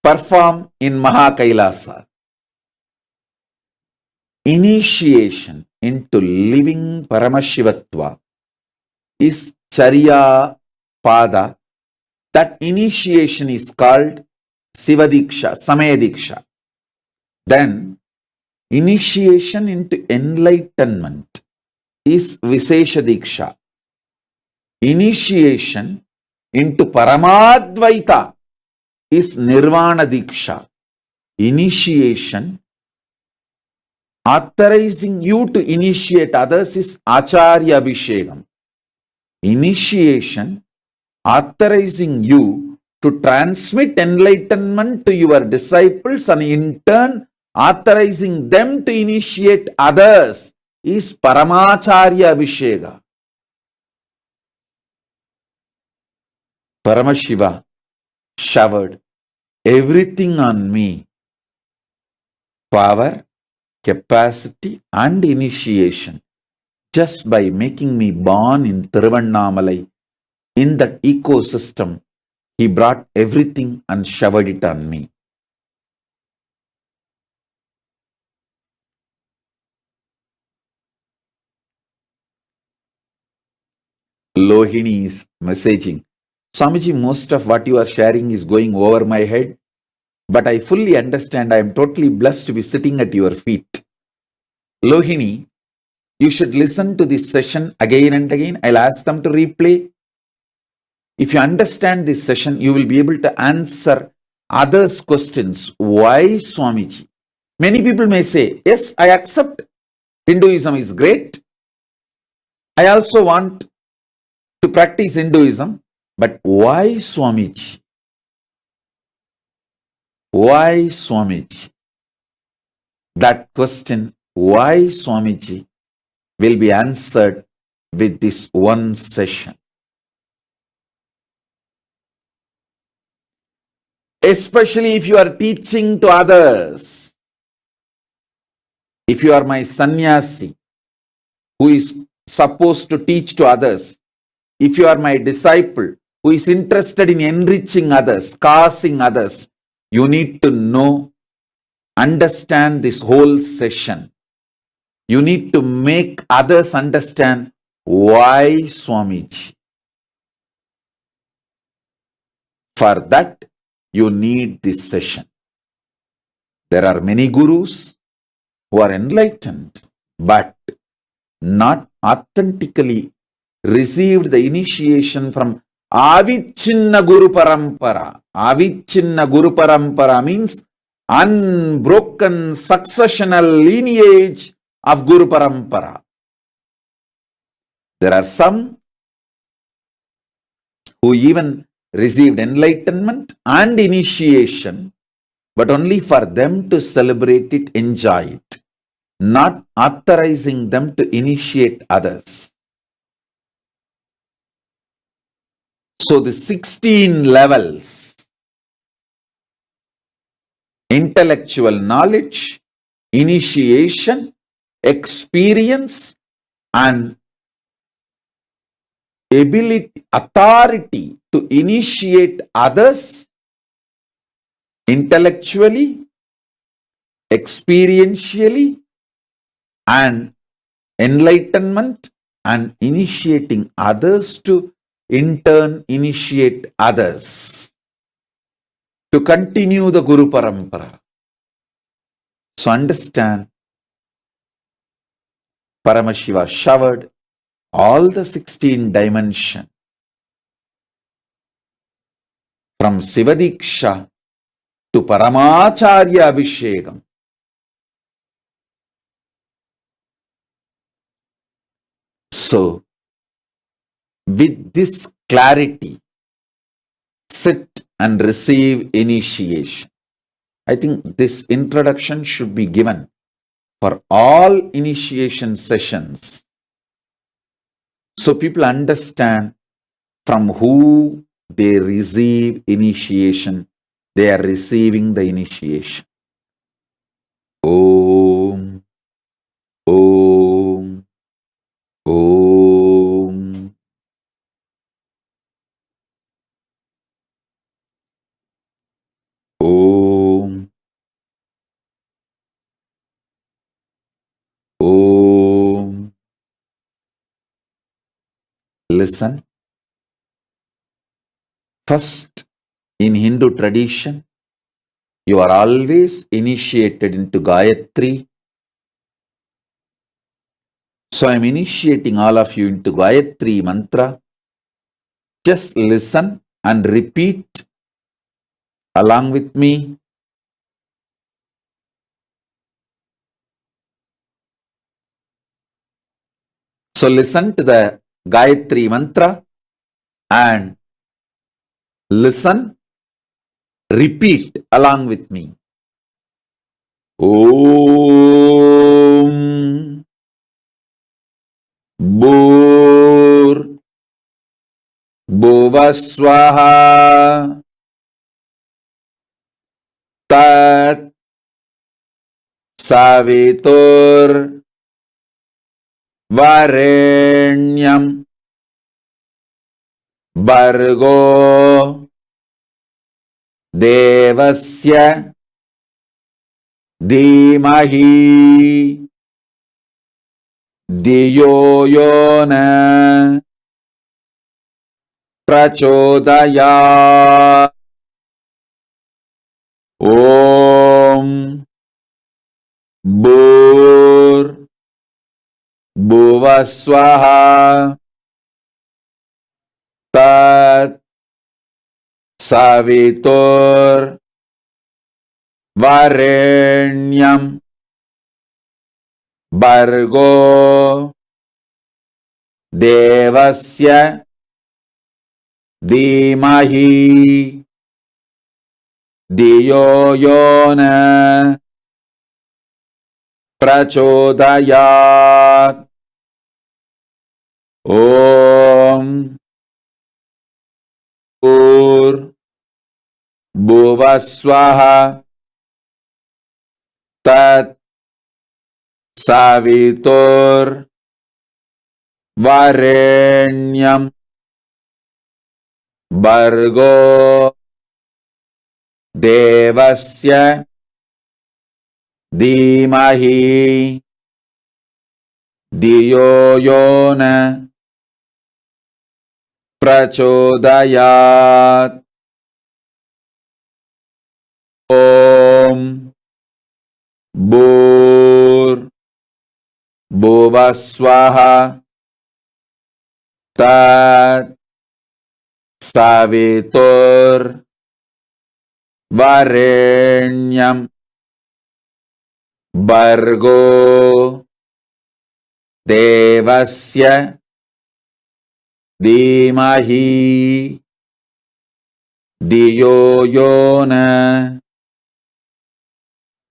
perform in Mahakailasa. Initiation into living Paramashivatva is Charya Pada. That initiation is called Sivadiksha, Samayadiksha. Then initiation into enlightenment is Visheshadiksha. Initiation into Paramadvaita is Nirvana Diksha. Initiation authorizing you to initiate others is Acharya Abhishekam. Initiation authorizing you to transmit enlightenment to your disciples and in turn authorizing them to initiate others is Paramacharya Abhisheka. Paramashiva showered everything on me, power, capacity and initiation, just by making me born in Tiruvannamalai. In that ecosystem, he brought everything and showered it on me. Lohini is messaging, Swamiji, most of what you are sharing is going over my head, but I fully understand I am totally blessed to be sitting at your feet. Lohini, you should listen to this session again and again. I'll ask them to replay. If you understand this session, you will be able to answer others' questions. Why Swamiji? Many people may say, yes, I accept Hinduism is great. I also want to practice Hinduism. But why Swamiji? Why Swamiji? That question, why Swamiji, will be answered with this one session. Especially if you are teaching to others. If you are my sannyasi who is supposed to teach to others, if you are my disciple who is interested in enriching others, causing others, you need to know, understand this whole session. You need to make others understand why Swamiji. For that, you need this session. There are many gurus who are enlightened, but not authentically received the initiation from Avichinna Guru Parampara. Avichinna Guru Parampara means unbroken successional lineage of Guru Parampara. There are some who even received enlightenment and initiation, but only for them to celebrate it, enjoy it, not authorizing them to initiate others. So the 16 levels, intellectual knowledge, initiation, experience, and ability, authority to initiate others intellectually, experientially, and enlightenment, and initiating others to in turn initiate others to continue the Guru Parampara. So understand, Paramashiva showered all the 16 dimensions from Sivadiksha to Paramacharya Abhishekam. So, with this clarity, sit and receive initiation. I think this introduction should be given for all initiation sessions, so people understand from who they receive initiation, they are receiving the initiation. Om, Om, Om. Om, Om. Listen. First, in Hindu tradition, you are always initiated into Gayatri. So I am initiating all of you into Gayatri mantra. Just listen and repeat along with me. So listen to the Gayatri mantra and listen, repeat along with me. Om Bhur Bhuvaswaha Tat Savitur Varenyam Bhargo Devasya Dhimahi Diyo Yona Prachodaya. Om Bhur Bhuvaswaha Tat Savitur Varenyam Bhargo Devasya Dhimahi Diyo yona prachodayat. Om Pur Bhuvaswaha Tat Savitur Varenyam Bargo Devasya Dhimahi Diyo Yona Prachodayat. Om Bhur Bhuvaswaha Tat Savitur Varenyam Bargo Devasya Dhimahi Diyo Yona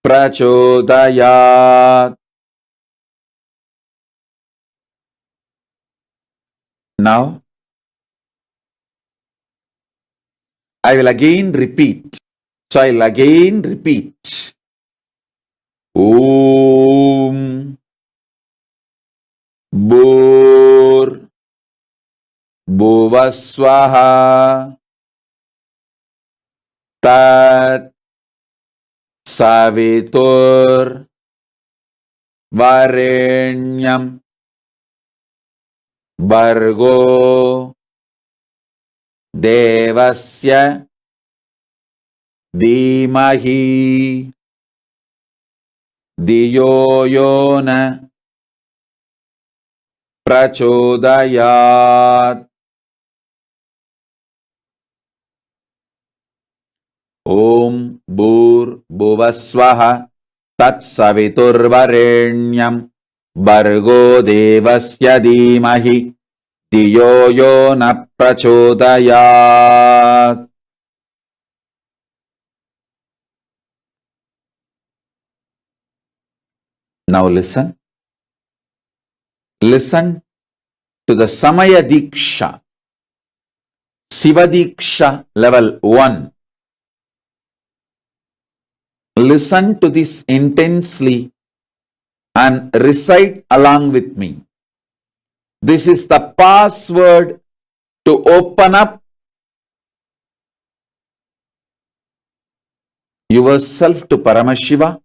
Prachodayat. Now, I will again repeat. So I will again repeat. Om Bhur Bhuvaswaha Tat Savitur Varenyam Bargo Devasya Dhimahi Diyo Yona Prachodayat. Om Bhur Bhuvaswaha Tat Saviturvarenyam Bargo Devasya Dhimahi Diyo Yona Prachodayat. Now listen. Listen to the Samaya Diksha, Siva Diksha level 1. Listen to this intensely and recite along with me. This is the password to open up yourself to Paramashiva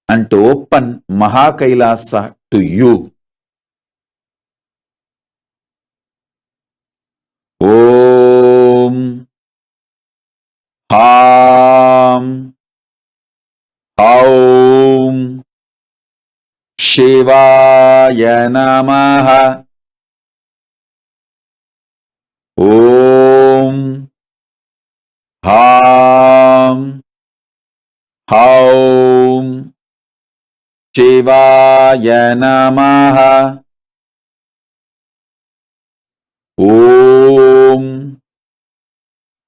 and to open Mahakailasa to you. Om Ham Aum Shivaya Namaha. Om Ham Aum Shivaya Namaha. Om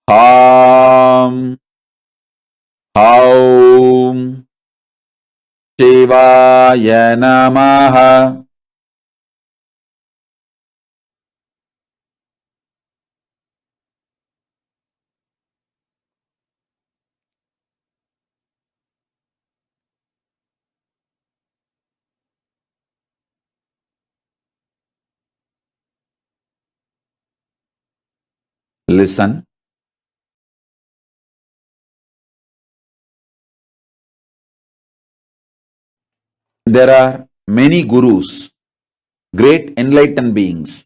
Ham Aum Shivaya Namaha. Listen. There are many gurus, great enlightened beings.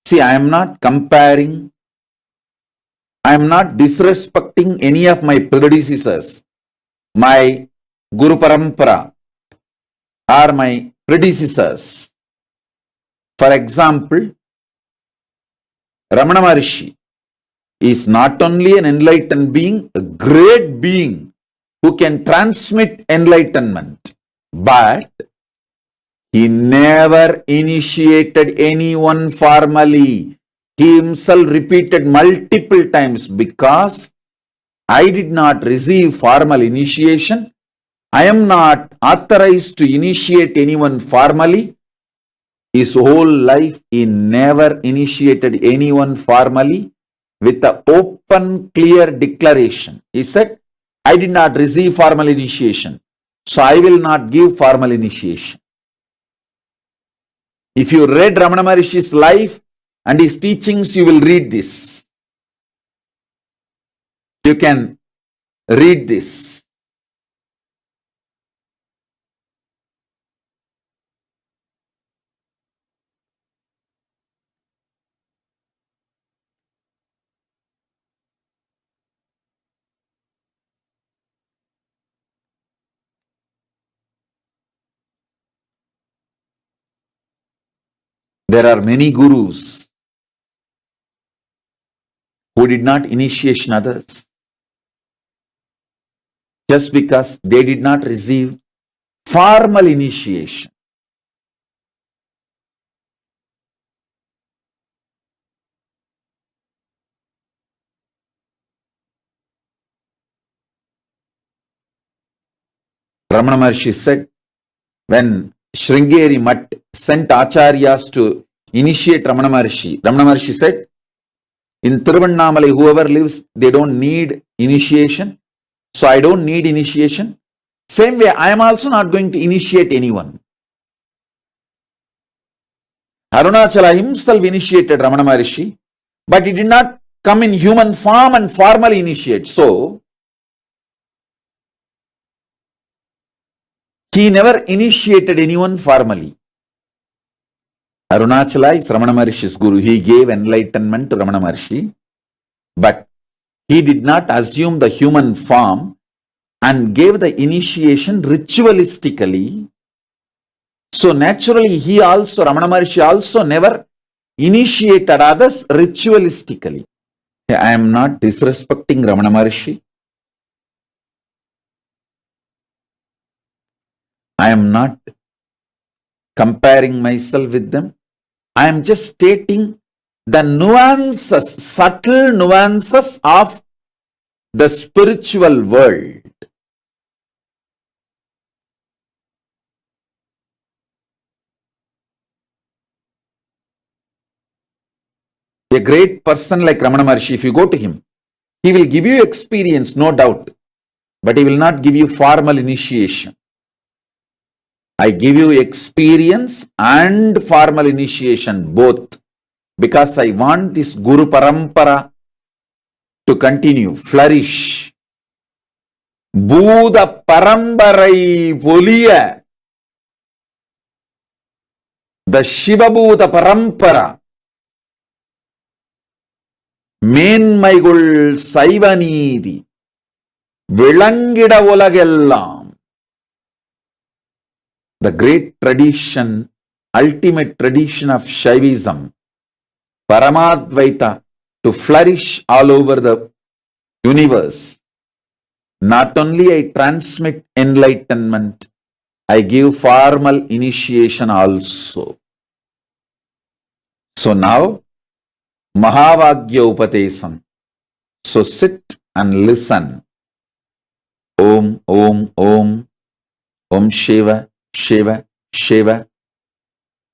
See, I am not comparing, I am not disrespecting any of my predecessors, my Guru Parampara, or my predecessors. For example, Ramana Maharishi is not only an enlightened being, a great being who can transmit enlightenment, but he never initiated anyone formally. He himself repeated multiple times because I did not receive formal initiation. I am not authorized to initiate anyone formally. His whole life, he never initiated anyone formally with the open, clear declaration. He said, I did not receive formal initiation, so I will not give formal initiation. If you read Ramana Maharishi's life and his teachings, you will read this. You can read this. There are many gurus who did not initiate others just because they did not receive formal initiation. Ramana Maharshi said, when Sringeri Mutt sent Acharyas to initiate Ramana Maharshi said, in Tiruvannamalai, whoever lives, they don't need initiation. So I don't need initiation. Same way, I am also not going to initiate anyone. Arunachala himself initiated Ramana Maharshi, but he did not come in human form and formally initiate. So, he never initiated anyone formally. Arunachala is Ramana Maharishi's guru. He gave enlightenment to Ramana Maharshi, but he did not assume the human form and gave the initiation ritualistically. So naturally, Ramana Maharshi also never initiated others ritualistically. I am not disrespecting Ramana Maharshi. I am not comparing myself with them. I am just stating the nuances, subtle nuances of the spiritual world. A great person like Ramana Maharshi, if you go to him, he will give you experience, no doubt, but he will not give you formal initiation. I give you experience and formal initiation, both, because I want this Guru Parampara to continue, flourish. Buddha Parambarai Poliya, the Shiva Buddha Parampara, மேன்மைகுள் சைவநீதி விளங்கிட உலகெல்லாம். The great tradition, ultimate tradition of Shaivism, Paramadvaita, to flourish all over the universe. Not only I transmit enlightenment, I give formal initiation also. So now, Mahavagya Upatesam. So sit and listen. Om, Om, Om, Om Shiva, Shiva, Shiva.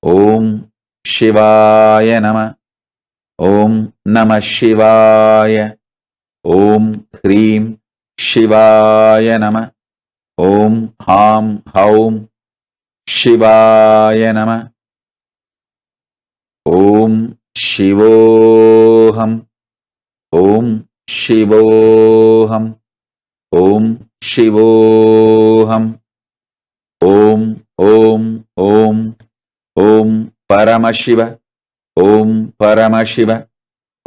Om Shivaya Nama. Om Namah Shivaya. Om Hrim Shivaya Nama. Om Ham Haum Shivaya Nama. Om Shivoham. Om Shivoham. Om Shivoham. Om Om Om Om Paramashiva. Om Paramashiva.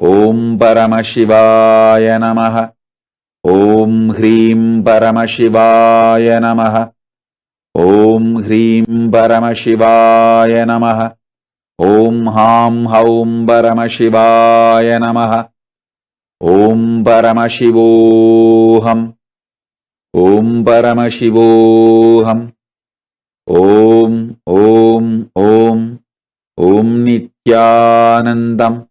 Om Paramashivaya Namaha. Om Hrim Paramashivaya Namaha. Om Hrim Paramashivaya Namaha. Om Ham Haum Paramashivaya Namaha. Om Paramashivoham. Om Paramashivoham. Om Om Om Om Nithyanandam.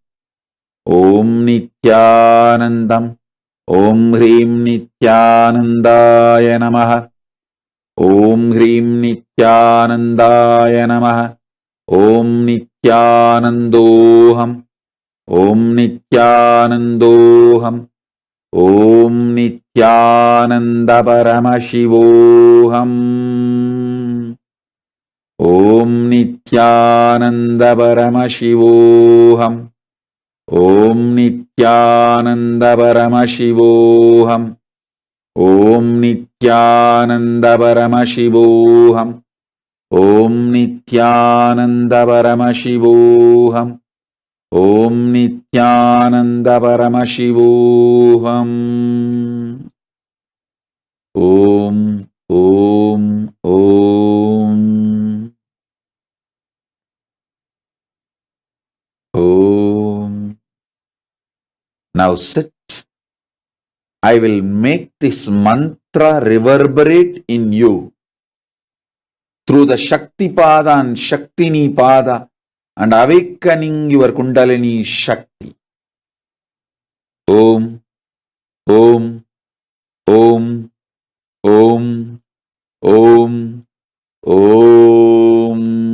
Om Nithyanandam. Om Hrim Nithyanandaya Namaha. Om Hrim Nithyanandaya Namaha. Om Nithyanandoham. Om Nithyanandoham. Om Nithyananda Paramashivoham. Om Nithyananda Paramashivoham. Om Nithyananda Paramashivoham. Om Nithyananda Paramashivoham. Om Nithyananda Paramashivoham. Om Nithyananda Paramashivoham. Om, Om, Om, Om. Now sit. I will make this mantra reverberate in you through the Shakti Pada and Shaktini Pada and awakening your Kundalini Shakti. Om, Om, Om, Om, Om, Om.